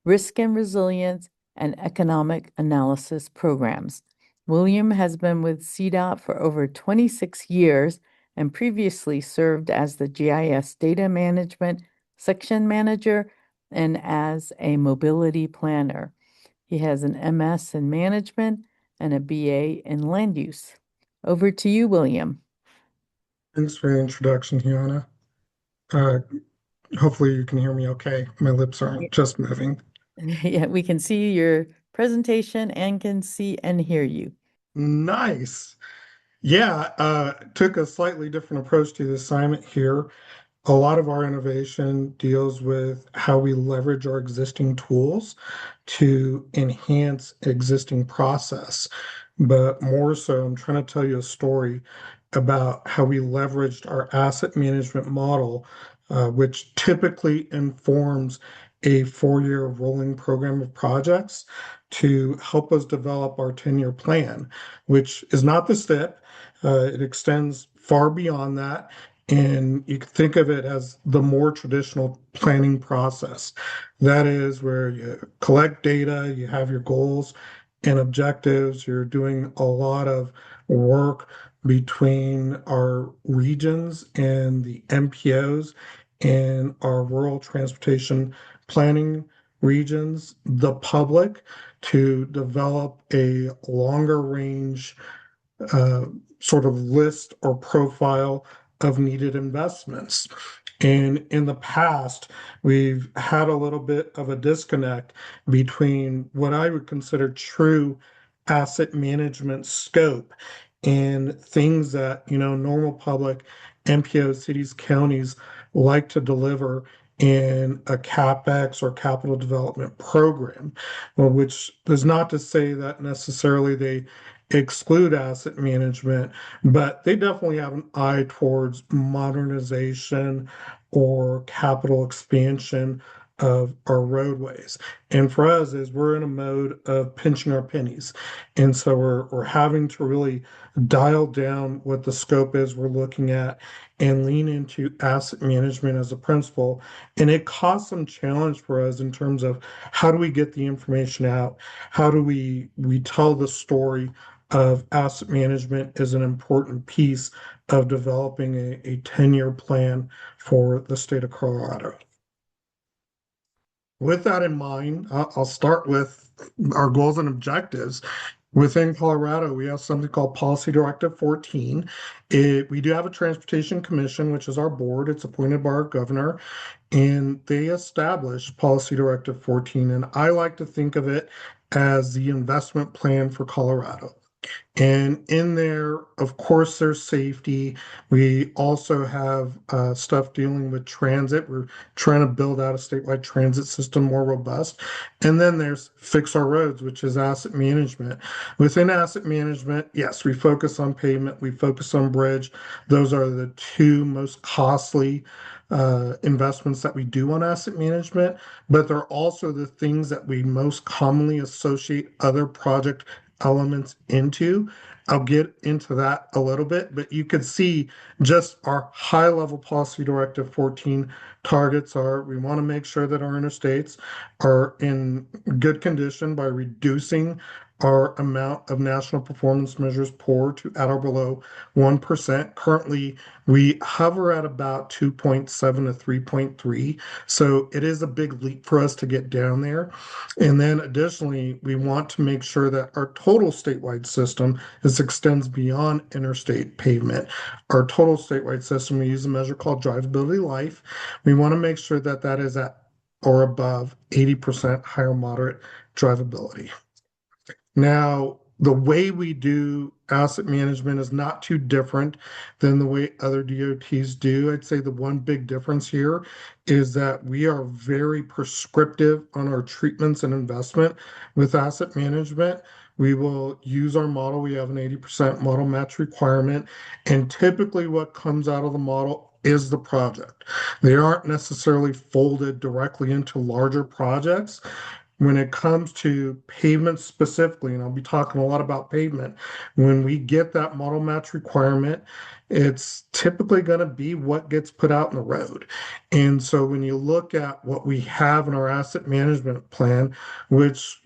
C: risk and resilience, and economic analysis programs. William has been with CDOT for over 26 years and previously served as the GIS data management section manager and as a mobility planner. He has an MS in management and a BA in land use. Over to you, William.
G: Thanks for the introduction, Hiana. Hopefully you can hear me okay. My lips aren't just moving.
C: Yeah, we can see your presentation and can see and hear you.
G: Nice. Yeah, took a slightly different approach to the assignment here. A lot of our innovation deals with how we leverage our existing tools to enhance existing process. But more so, I'm trying to tell you a story about how we leveraged our asset management model, which typically informs a 4-year rolling program of projects to help us develop our 10-year plan, which is not the STIP. It extends far beyond that. And you can think of it as the more traditional planning process. That is where you collect data, you have your goals and objectives. You're doing a lot of work between our regions and the MPOs and our rural transportation planning regions, the public, to develop a longer range sort of list or profile of needed investments. And in the past, we've had a little bit of a disconnect between what I would consider true asset management scope and things that, normal public MPO cities, counties like to deliver in a CapEx or capital development program, which is not to say that necessarily they exclude asset management, but they definitely have an eye towards modernization or capital expansion of our roadways. And for us, is we're in a mode of pinching our pennies. And so we're having to really dial down what the scope is we're looking at and lean into asset management as a principle. And it caused some challenge for us in terms of how do we get the information out? How do we tell the story of asset management is an important piece of developing a 10-year plan for the state of Colorado. With that in mind, I'll start with our goals and objectives. Within Colorado, we have something called Policy Directive 14. We do have a Transportation Commission, which is our board. It's appointed by our governor, and they established Policy Directive 14. And I like to think of it as the investment plan for Colorado. And in there, of course, there's safety. We also have stuff dealing with transit. We're trying to build out a statewide transit system more robust. And then there's fix our roads, which is asset management. Within asset management, yes, we focus on pavement, we focus on bridge. Those are the two most costly investments that we do on asset management, but they're also the things that we most commonly associate other project elements into. I'll get into that a little bit, but you could see just our high level policy directive 14 targets are we want to make sure that our interstates are in good condition by reducing our amount of national performance measures poor to at or below 1%. Currently, we hover at about 2.7 to 3.3. So it is a big leap for us to get down there. And then additionally, we want to make sure that our total statewide system extends beyond interstate pavement. Our total statewide system, we use a measure called drivability life. We want to make sure that that is at or above 80% higher moderate drivability. Now, the way we do asset management is not too different than the way other DOTs do. I'd say the one big difference here is that we are very prescriptive on our treatments and investment with asset management. We will use our model. We have an 80% model match requirement. And typically, what comes out of the model is the project. They aren't necessarily folded directly into larger projects. When it comes to pavement specifically, and I'll be talking a lot about pavement, when we get that model match requirement, it's typically going to be what gets put out in the road. And so when you look at what we have in our asset management plan, which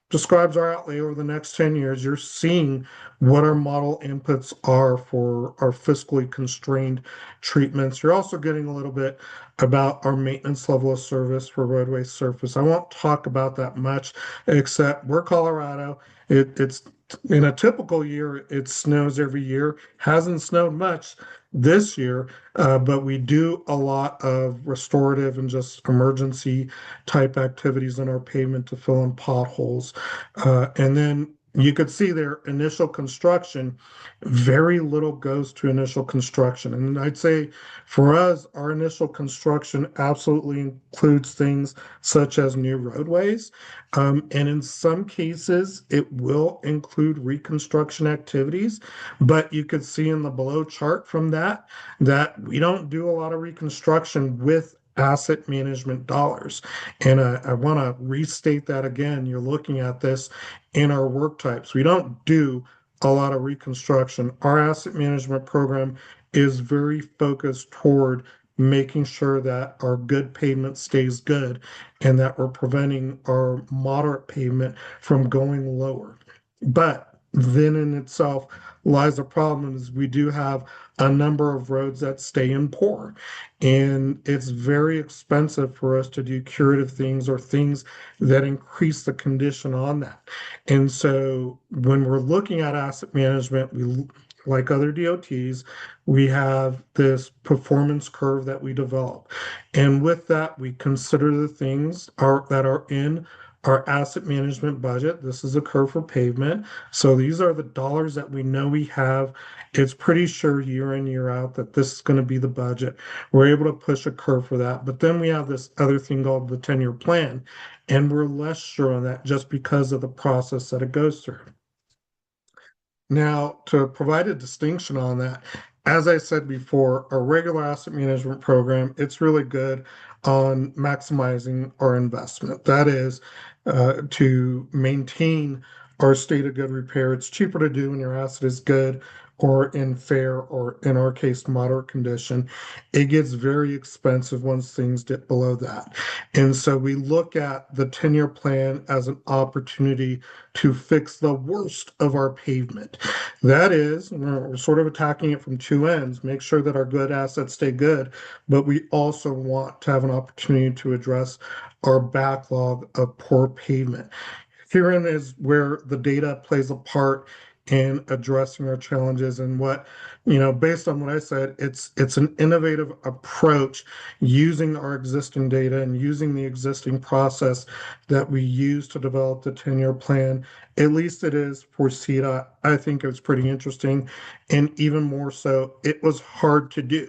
G: describes our outlay over the next 10 years, you're seeing what our model inputs are for our fiscally constrained treatments. You're also getting a little bit about our maintenance level of service for roadway surface. I won't talk about that much, except we're Colorado. It's in a typical year, it snows every year. Hasn't snowed much this year, but we do a lot of restorative and just emergency type activities on our pavement to fill in potholes. And then you could see their initial construction, very little goes to initial construction. And I'd say for us, our initial construction absolutely includes things such as new roadways. And in some cases, it will include reconstruction activities. But you could see in the below chart from that, that we don't do a lot of reconstruction with asset management dollars. And I want to restate that again. You're looking at this in our work types. We don't do a lot of reconstruction. Our asset management program is very focused toward making sure that our good pavement stays good and that we're preventing our moderate pavement from going lower. But then in itself lies a problem is we do have a number of roads that stay in poor. And it's very expensive for us to do curative things or things that increase the condition on that. And so when we're looking at asset management, we like other DOTs, we have this performance curve that we develop. And with that, we consider the things that are in our asset management budget. This is a curve for pavement. So these are the dollars that we know we have. It's pretty sure year in, year out that this is going to be the budget. We're able to push a curve for that. But then we have this other thing called the 10-year plan, and we're less sure on that just because of the process that it goes through. Now, to provide a distinction on that, as I said before, a regular asset management program, it's really good. on maximizing our investment. That is, to maintain our state of good repair. It's cheaper to do when your asset is good or in fair, or in our case, moderate condition. It gets very expensive once things dip below that. And so we look at the 10-year plan as an opportunity to fix the worst of our pavement. That is, we're sort of attacking it from two ends, make sure that our good assets stay good, but we also want to have an opportunity to address our backlog of poor pavement. Herein is where the data plays a part in addressing our challenges. And what, based on what I said, it's an innovative approach using our existing data and using the existing process that we use to develop the 10-year plan. At least it is for CETA. I think it's pretty interesting. And even more so, it was hard to do.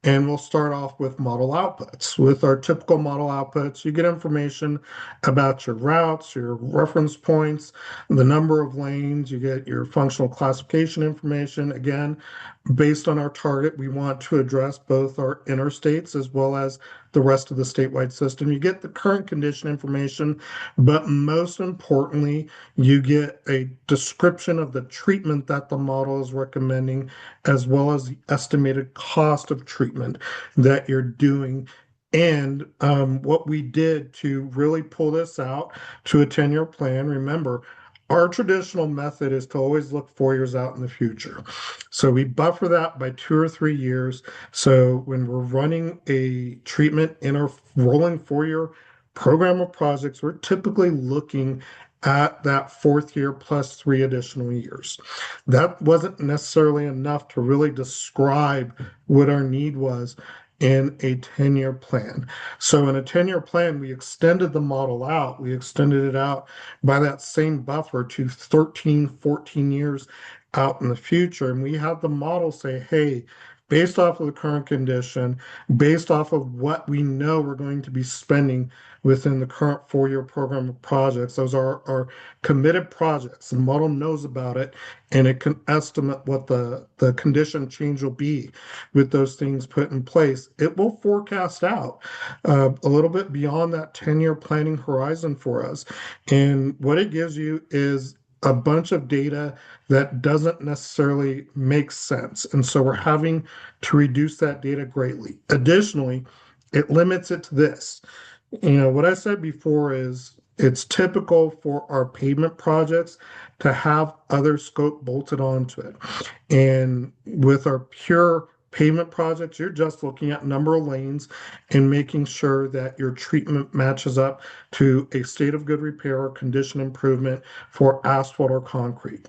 G: And we'll start off with model outputs. With our typical model outputs, you get information about your routes, your reference points, the number of lanes, you get your functional classification information. Again, based on our target, we want to address both our interstates as well as the rest of the statewide system. You get the current condition information, but most importantly, you get a description of the treatment that the model is recommending, as well as the estimated cost of treatment that you're doing. And what we did to really pull this out to a 10-year plan, remember, our traditional method is to always look 4 years out in the future. So we buffer that by 2 or 3 years. So when we're running a treatment in our rolling 4-year program of projects, we're typically looking at that fourth year plus 3 additional years. That wasn't necessarily enough to really describe what our need was in a 10-year plan. So in a 10-year plan, we extended the model out. We extended it out by that same buffer to 13, 14 years out in the future. And we had the model say, hey, based off of the current condition, based off of what we know we're going to be spending within the current 4-year program of projects, those are our committed projects. The model knows about it, and it can estimate what the condition change will be with those things put in place. It will forecast out a little bit beyond that 10-year planning horizon for us. And what it gives you is a bunch of data that doesn't necessarily make sense. And so we're having to reduce that data greatly. Additionally, it limits it to this. What I said before is it's typical for our pavement projects to have other scope bolted onto it. And with our pure pavement projects, you're just looking at number of lanes and making sure that your treatment matches up to a state of good repair or condition improvement for asphalt or concrete.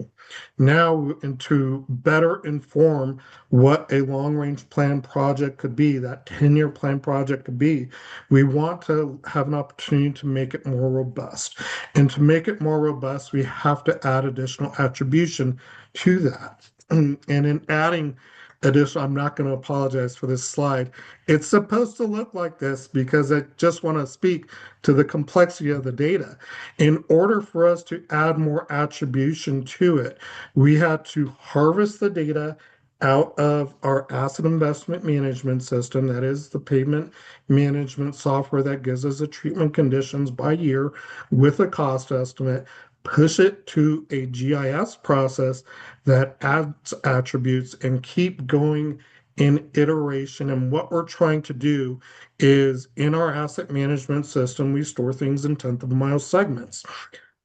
G: Now, and to better inform what a long-range plan project could be, that 10-year plan project could be, we want to have an opportunity to make it more robust. And to make it more robust, we have to add additional attribution to that. And in adding additional, I'm not going to apologize for this slide. It's supposed to look like this because I just want to speak to the complexity of the data. In order for us to add more attribution to it, we had to harvest the data out of our asset investment management system. That is the pavement management software that gives us the treatment conditions by year with a cost estimate, push it to a GIS process that adds attributes, and keep going in iteration. And what we're trying to do is, in our asset management system, we store things in tenth of a mile segments.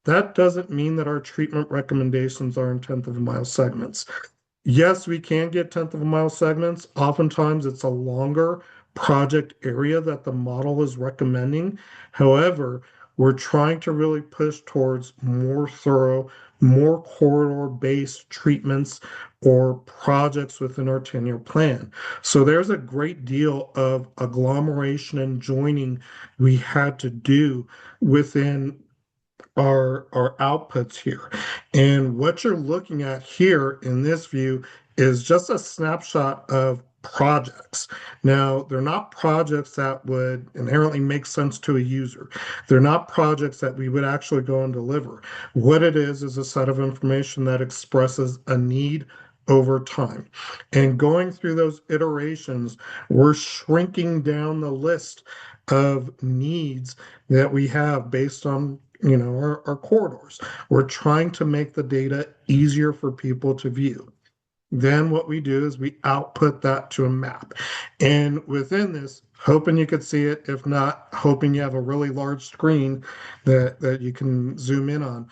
G: That doesn't mean that our treatment recommendations are in tenth of a mile segments. Yes, we can get tenth of a mile segments. Oftentimes it's a longer project area that the model is recommending. However, we're trying to really push towards more thorough, more corridor-based treatments or projects within our 10-year plan. So there's a great deal of agglomeration and joining we had to do within our outputs here. And what you're looking at here in this view is just a snapshot of projects. Now, they're not projects that would inherently make sense to a user. They're not projects that we would actually go and deliver. What it is a set of information that expresses a need over time. And going through those iterations, we're shrinking down the list of needs that we have based on our corridors. We're trying to make the data easier for people to view. Then what we do is we output that to a map. And within this, hoping you could see it, if not, hoping you have a really large screen that you can zoom in on.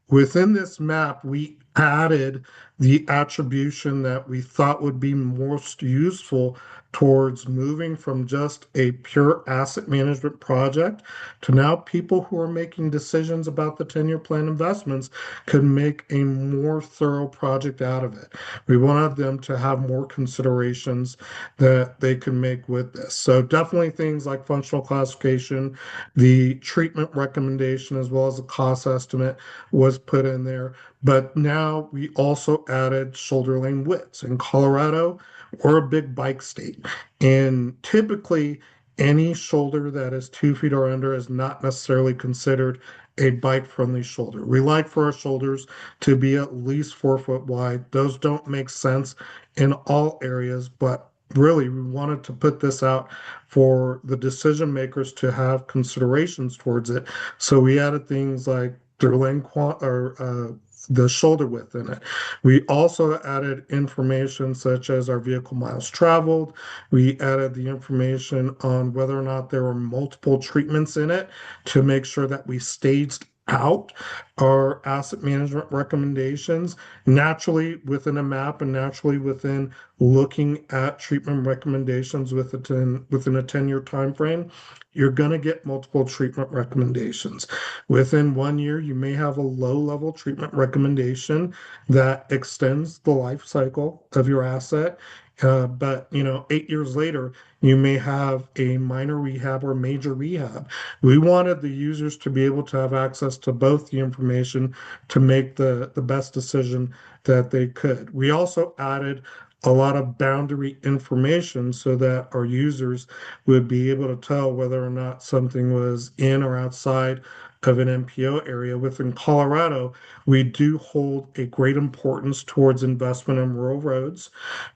G: Within this map, we added the attribution that we thought would be most useful towards moving from just a pure asset management project to now people who are making decisions about the 10-year plan investments can make a more thorough project out of it. We wanted them to have more considerations that they can make with this. So definitely things like functional classification, the treatment recommendation, as well as the cost estimate was put in there. But now we also added shoulder lane widths. In Colorado, we're a big bike state. And typically, any shoulder that is 2 feet or under is not necessarily considered a bike friendly shoulder. We like for our shoulders to be at least 4 foot wide. Those don't make sense in all areas, but really we wanted to put this out for the decision makers to have considerations towards it. So we added things like their lane or the shoulder width in it. We also added information such as our vehicle miles traveled. We added the information on whether or not there were multiple treatments in it to make sure that we staged out our asset management recommendations naturally within a map and naturally within looking at treatment recommendations within a 10-year time frame. You're going to get multiple treatment recommendations. Within 1 year, you may have a low-level treatment recommendation that extends the life cycle of your asset. But 8 years later, you may have a minor rehab or major rehab. We wanted the users to be able to have access to both the information to make the best decision that they could. We also added a lot of boundary information so that our users would be able to tell whether or not something was in or outside of an MPO area. Within Colorado, we do hold a great importance towards investment in rural roads.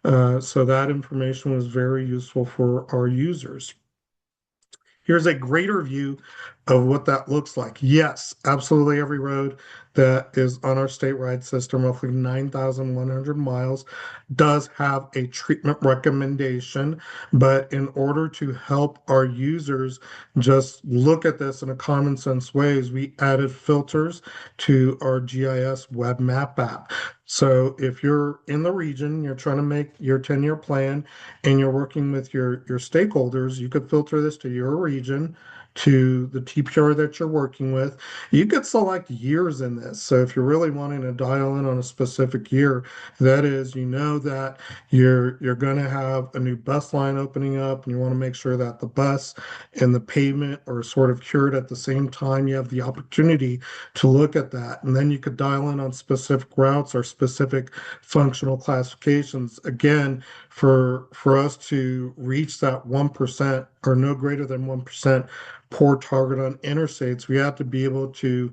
G: So that information was very useful for our users. Here's a greater view of what that looks like. Yes, absolutely every road that is on our statewide system, roughly 9,100 miles, does have a treatment recommendation. But in order to help our users just look at this in a common sense ways, we added filters to our GIS web map app. So if you're in the region, you're trying to make your 10-year plan and you're working with your stakeholders, you could filter this to your region, to the TPR that you're working with. You could select years in this. So if you're really wanting to dial in on a specific year, that is, that you're going to have a new bus line opening up, and you want to make sure that the bus and the pavement are sort of cured at the same time. You have the opportunity to look at that, and then you could dial in on specific routes or specific functional classifications. Again, for us to reach that 1% or no greater than 1% poor target on interstates, we have to be able to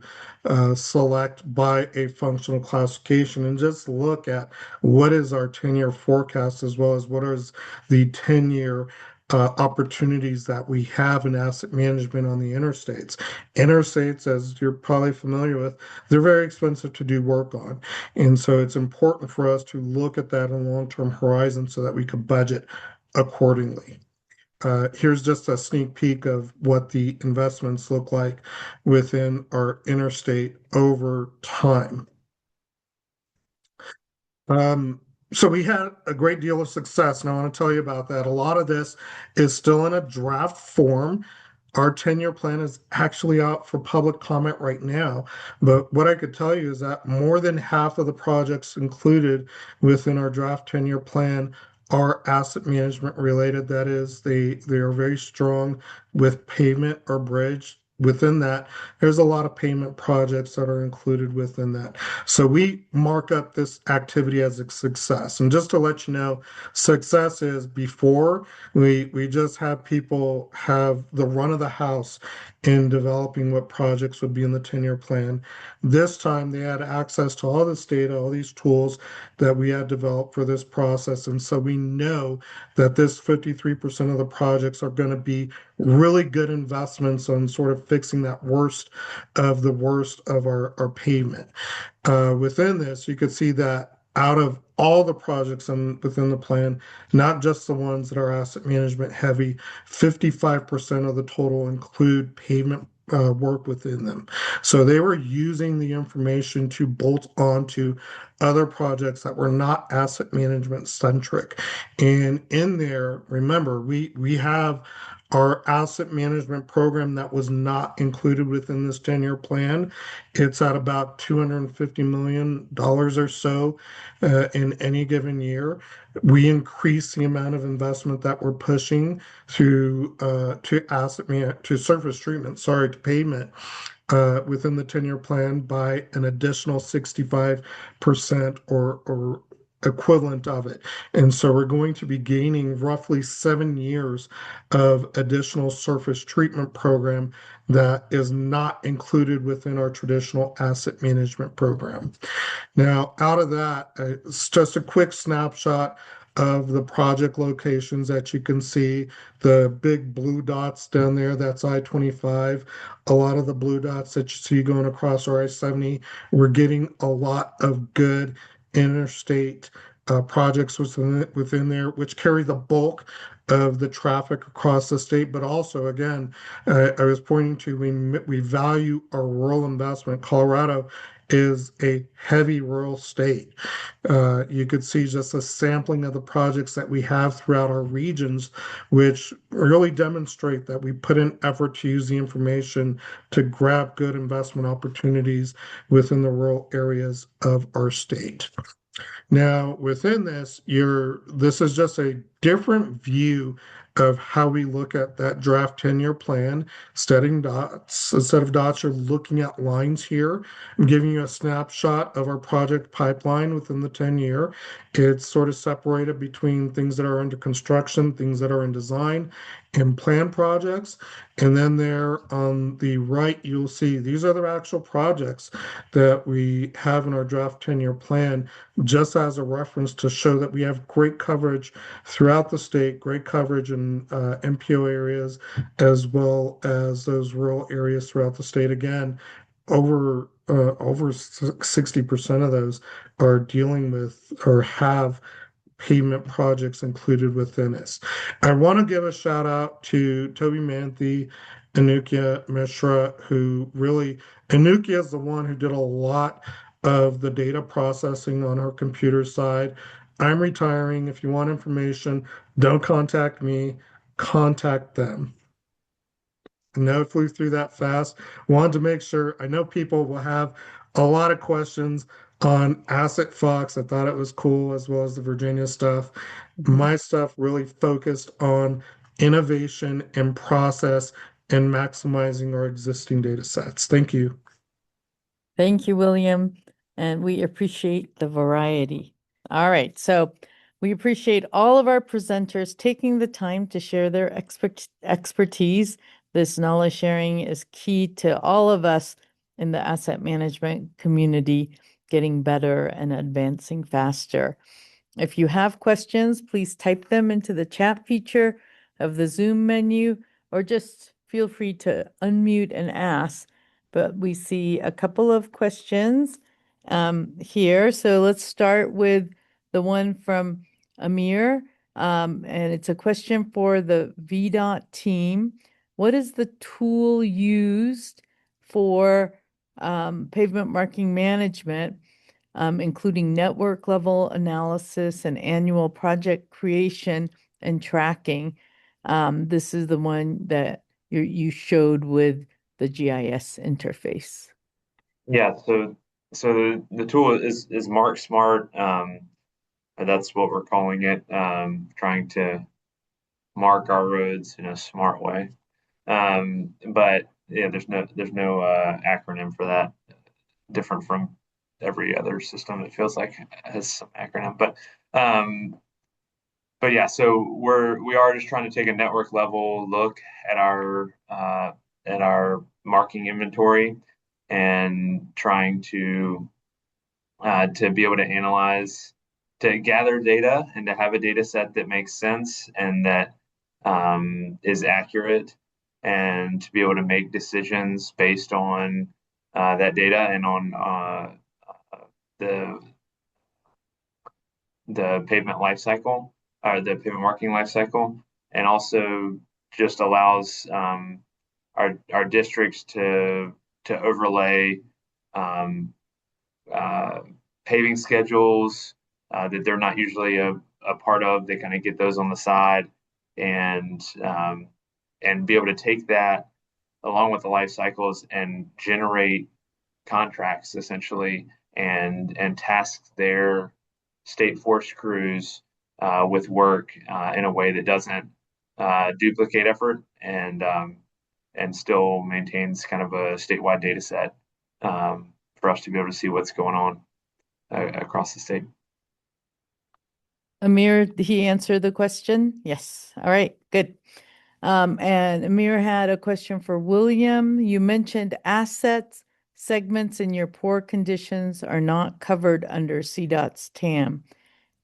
G: select by a functional classification and just look at what is our 10-year forecast as well as what is the 10-year opportunities that we have in asset management on the interstates. Interstates, as you're probably familiar with, they're very expensive to do work on. And so it's important for us to look at that in a long-term horizon so that we can budget accordingly. Here's just a sneak peek of what the investments look like within our interstate over time. So we had a great deal of success, and I want to tell you about that. A lot of this is still in a draft form. Our 10-year plan is actually out for public comment right now. But what I could tell you is that more than half of the projects included within our draft 10-year plan are asset management related. That is, they are very strong with pavement or bridge within that, there's a lot of pavement projects that are included within that. So we mark up this activity as a success. And just to let you know, success is before we just have people have the run of the house in developing what projects would be in the 10-year plan. This time they had access to all this data, all these tools that we had developed for this process. And so we know that this 53% of the projects are going to be really good investments on sort of fixing that worst of the worst of our pavement. Within this, you could see that out of all the projects within the plan, not just the ones that are asset management heavy, 55% of the total include pavement work within them. So they were using the information to bolt onto other projects that were not asset management centric. And in there, remember, we have our asset management program that was not included within this 10-year plan. It's at about $250 million or so in any given year. We increase the amount of investment that we're pushing through to surface treatment, sorry, to pavement within the 10-year plan by an additional 65% or equivalent of it. And so we're going to be gaining roughly 7 years of additional surface treatment program that is not included within our traditional asset management program. Now, out of that, it's just a quick snapshot of the project locations that you can see. The big blue dots down there, that's I-25. A lot of the blue dots that you see going across our I-70, we're getting a lot of good interstate projects within there, which carry the bulk of the traffic across the state. But also, again, I was pointing to we value our rural investment. Colorado is a heavy rural state. You could see just a sampling of the projects that we have throughout our regions, which really demonstrate that we put in effort to use the information to grab good investment opportunities within the rural areas of our state. Now, within this is just a different view of how we look at that draft 10-year plan. Instead of dots, you're looking at lines here. I'm giving you a snapshot of our project pipeline within the 10-year. It's sort of separated between things that are under construction, things that are in design, and plan projects. And then there on the right, you'll see these are the actual projects that we have in our draft 10-year plan, just as a reference to show that we have great coverage throughout the state, great coverage in MPO areas, as well as those rural areas throughout the state. Again, over 60% of those are dealing with or have pavement projects included within it. I want to give a shout out to Toby Manthe, Anukia Mishra, Anukia is the one who did a lot of the data processing on her computer side. I'm retiring. If you want information, don't contact me, contact them. I know it flew through that fast. Wanted to make sure. I know people will have a lot of questions on Asset Fox. I thought it was cool, as well as the Virginia stuff. My stuff really focused on innovation and process and maximizing our existing data sets. Thank you.
C: Thank you, William, and we appreciate the variety. All right, so we appreciate all of our presenters taking the time to share their expertise. This knowledge sharing is key to all of us in the asset management community getting better and advancing faster. If you have questions, please type them into the chat feature of the Zoom menu, or just feel free to unmute and ask. But we see a couple of questions here. So let's start with the one from Amir. And it's a question for the VDOT team. What is the tool used for pavement marking management, including network level analysis and annual project creation and tracking? This is the one that you showed with the GIS interface.
D: Yeah, so the tool is Mark Smart. That's what we're calling it. Trying to mark our roads in a smart way. But yeah, there's no acronym for that, different from every other system. It feels like has some acronym, but yeah, so we are just trying to take a network level look at our marking inventory and trying to be able to analyze, to gather data and to have a data set that makes sense and that is accurate, and to be able to make decisions based on that data and on the pavement life cycle, or the pavement marking life cycle, and also just allows our districts to overlay um, uh, paving schedules that they're not usually a part of. They kind of get those on the side, and be able to take that along with the life cycles and generate contracts essentially, and task their state forest crews with work in a way that doesn't duplicate effort, and still maintains kind of a statewide data set for us to be able to see what's going on across the state.
C: Amir, did he answer the question? Yes. All right, good. And Amir had a question for William. You mentioned assets, segments in your poor conditions are not covered under CDOT's TAM.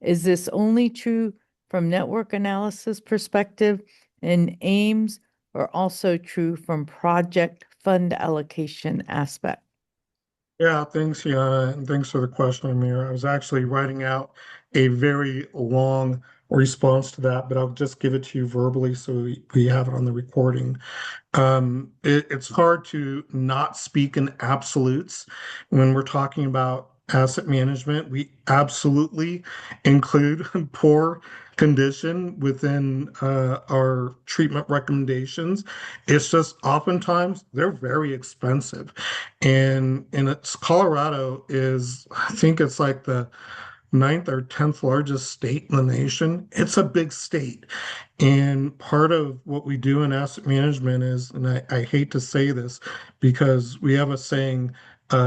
C: Is this only true from network analysis perspective and aims, or also true from project fund allocation aspect?
G: Yeah, thanks, Yana, and thanks for the question, Amir. I was actually writing out a very long response to that, but I'll just give it to you verbally so we have it on the recording. It's hard to not speak in absolutes when we're talking about asset management. We absolutely include poor condition within our treatment recommendations. It's just oftentimes they're very expensive, and it's Colorado is, I think it's like the ninth or 10th largest state in the nation. It's a big state. And part of what we do in asset management is, and I hate to say this because we have a saying,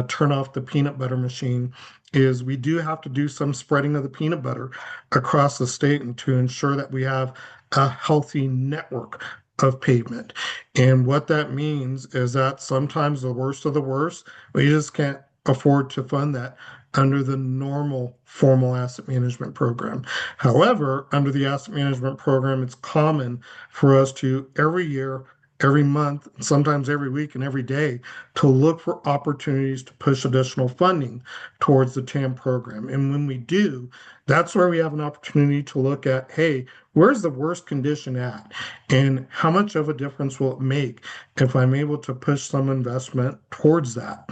G: turn off the peanut butter machine, is we do have to do some spreading of the peanut butter across the state and to ensure that we have a healthy network of pavement. And what that means is that sometimes the worst of the worst, we just can't afford to fund that under the normal formal asset management program. However, under the asset management program, it's common for us to every year, every month, sometimes every week and every day to look for opportunities to push additional funding towards the TAM program. And when we do, that's where we have an opportunity to look at, hey, where's the worst condition at? And how much of a difference will it make if I'm able to push some investment towards that?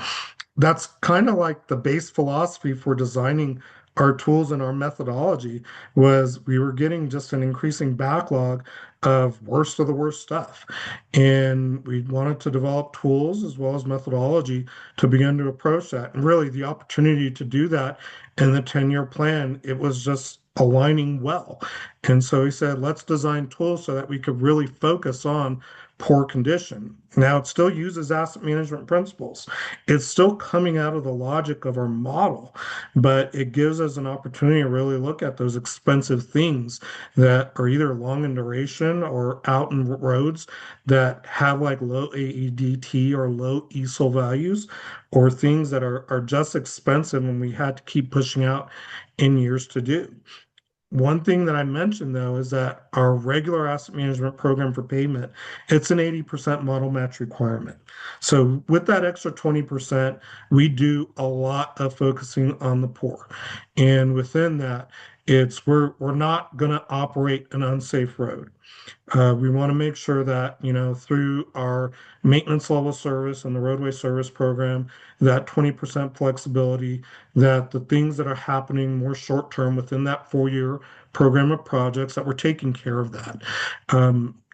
G: That's kind of like the base philosophy for designing our tools and our methodology was we were getting just an increasing backlog of worst of the worst stuff. And we wanted to develop tools as well as methodology to begin to approach that. And really the opportunity to do that in the 10-year plan, it was just aligning well. And so he said, let's design tools so that we could really focus on poor condition. Now it still uses asset management principles. It's still coming out of the logic of our model, but it gives us an opportunity to really look at those expensive things that are either long in duration or out in roads that have like low AEDT or low ESOL values, or things that are just expensive and we had to keep pushing out in years to do. One thing that I mentioned though is that our regular asset management program for payment, it's an 80% model match requirement. So with that extra 20%, we do a lot of focusing on the poor. And within that, it's we're not going to operate an unsafe road. We want to make sure that, through our maintenance level service and the roadway service program, that 20% flexibility, that the things that are happening more short term within that 4-year program of projects, that we're taking care of that.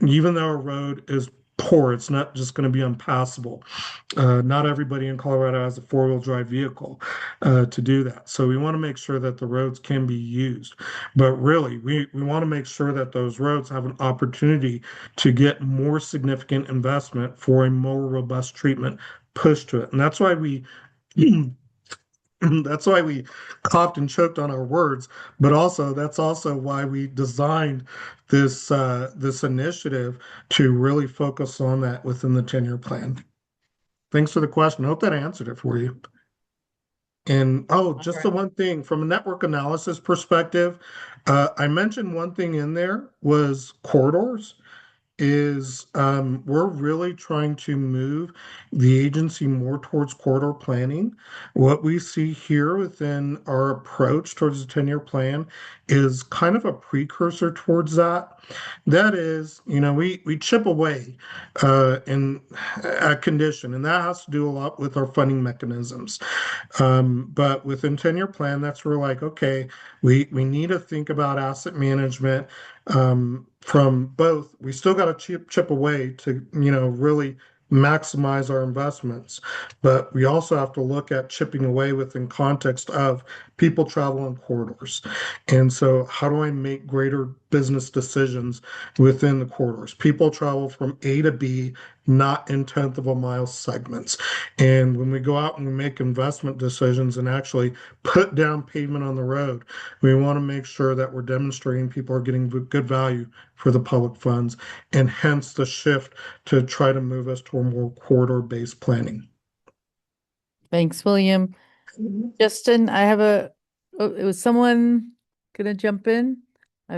G: Even though a road is poor, it's not just going to be unpassable. Not everybody in Colorado has a 4-wheel drive vehicle. to do that. So we want to make sure that the roads can be used. But really, we want to make sure that those roads have an opportunity to get more significant investment for a more robust treatment push to it. And that's why we that's why we coughed and choked on our words, but also that's also why we designed this initiative to really focus on that within the 10-year plan. Thanks for the question. I hope that answered it for you. And oh, just the one thing from a network analysis perspective, I mentioned one thing in there was corridors is we're really trying to move the agency more towards corridor planning. What we see here within our approach towards the 10-year plan is kind of a precursor towards that. That is, we chip away in a condition, and that has to do a lot with our funding mechanisms. But within 10-year plan, that's where we're like, okay, we need to think about asset management from both. We still got to chip away to, really maximize our investments, but we also have to look at chipping away within context of people travel in corridors. And so how do I make greater business decisions within the corridors? People travel from A to B, not in tenth of a mile segments. And when we go out and we make investment decisions and actually put down pavement on the road, we want to make sure that we're demonstrating people are getting good value for the public funds, and hence the shift to try to move us to a more corridor-based planning.
C: Thanks, William. Justin, it was someone gonna jump in? I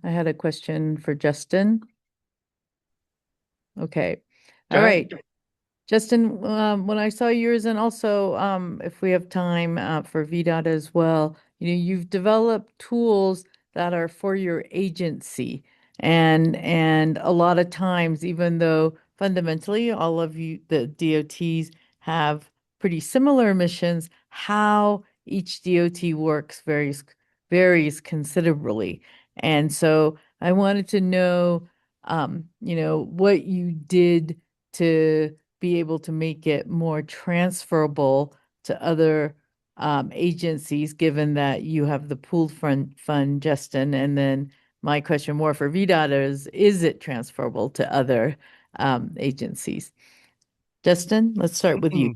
C: had a question for Justin. Okay. All right. Justin, when I saw yours, and also if we have time for VDOT as well, you've developed tools that are for your agency. And a lot of times, even though fundamentally all of you, the DOTs have pretty similar missions, how each DOT works varies considerably. And so I wanted to know, what you did to be able to make it more transferable to other agencies, given that you have the pooled fund, Justin. And then my question more for VDOT is it transferable to other agencies? Justin, let's start with you.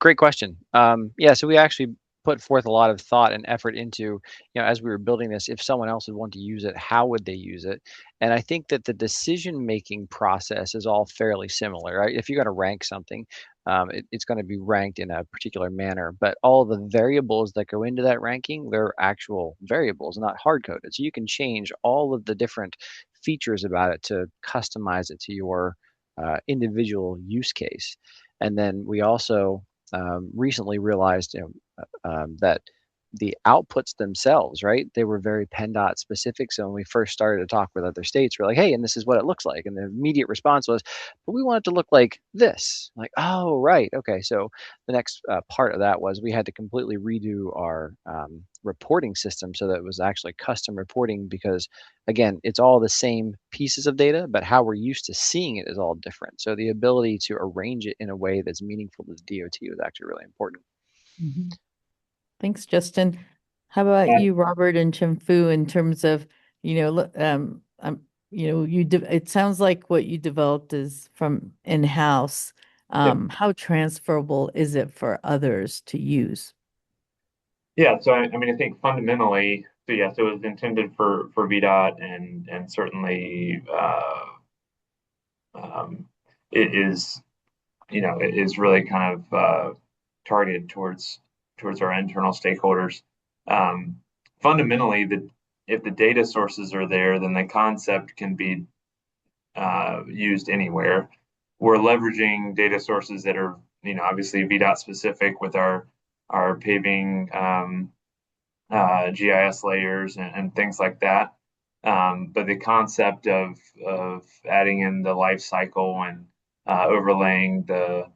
F: Great question. Yeah, so we actually put forth a lot of thought and effort into, as we were building this, if someone else would want to use it, how would they use it? And I think that the decision-making process is all fairly similar, right? If you got to rank something, it's going to be ranked in a particular manner, but all the variables that go into that ranking, they're actual variables, not hard-coded. So you can change all of the different features about it to customize it to your individual use case. And then we also recently realized that the outputs themselves, right? They were very PennDOT specific. So when we first started to talk with other states, we're like, hey, and this is what it looks like. And the immediate response was, but we want it to look like this. Like, oh, right. Okay. So the next part of that was we had to completely redo our reporting system so that it was actually custom reporting because, again, it's all the same pieces of data, but how we're used to seeing it is all different. So the ability to arrange it in a way that's meaningful to the DOT was actually really important.
C: Mm-hmm. Thanks, Justin. How about you, Robert and Chimfu, in terms of, it sounds like what you developed is from in-house. How transferable is it for others to use?
D: Yeah, so I mean, I think fundamentally, so yes, it was intended for VDOT, and certainly it is, it is really kind of targeted towards our internal stakeholders. Fundamentally, if the data sources are there, then the concept can be used anywhere. We're leveraging data sources that are, obviously VDOT specific with our paving GIS layers and things like that. But the concept of adding in the life cycle and overlaying the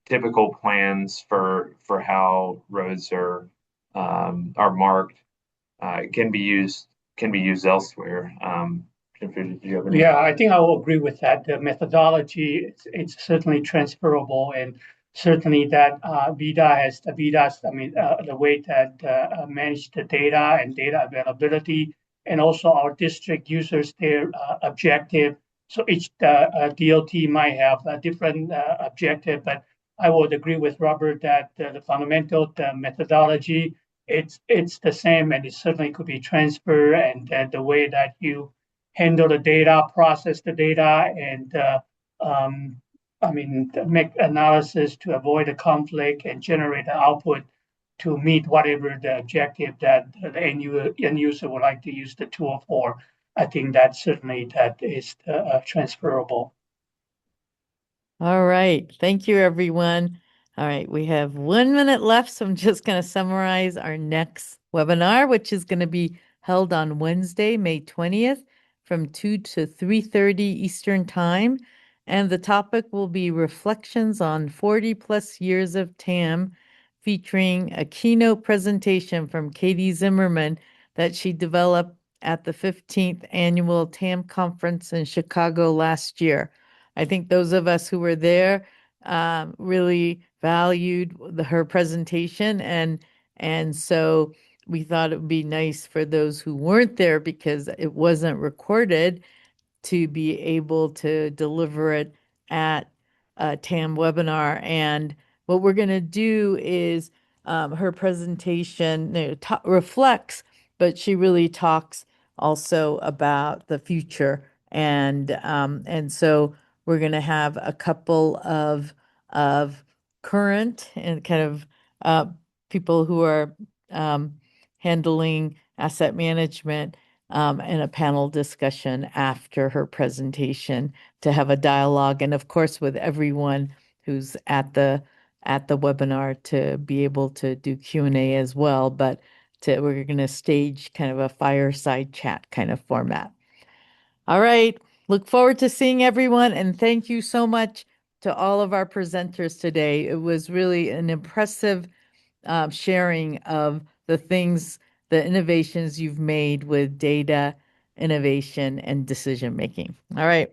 D: typical plans for how roads are marked can be used elsewhere.
E: Yeah, I think I will agree with that. The methodology, it's certainly transferable, and certainly that VIDA's, I mean, the way that manage the data and data availability, and also our district users, their objective. So each DOT might have a different objective, but I would agree with Robert that the fundamental the methodology, it's the same, and it certainly could be transferred, and the way that you handle the data, process the data, and um, I mean, make analysis to avoid a conflict and generate the output to meet whatever the objective that the end user would like to use the tool for. I think that certainly that is transferable.
C: All right. Thank you, everyone. All right. We have 1 minute left, so I'm just going to summarize our next webinar, which is going to be held on Wednesday, May 20th from 2 to 3:30 Eastern Time. And the topic will be reflections on 40 plus years of TAM, featuring a keynote presentation from Katie Zimmerman that she developed at the 15th annual TAM conference in Chicago last year. I think those of us who were there really valued her presentation, and so we thought it would be nice for those who weren't there because it wasn't recorded to be able to deliver it at a TAM webinar. And what we're going to do is her presentation reflects, but she really talks also about the future. And so we're going to have a couple of current and kind of people who are handling asset management and a panel discussion after her presentation to have a dialogue, and of course with everyone who's at the webinar to be able to do Q&A as well, but we're going to stage kind of a fireside chat kind of format. All right, look forward to seeing everyone, and thank you so much to all of our presenters today. It was really an impressive sharing of the innovations you've made with data, innovation, and decision making. All right.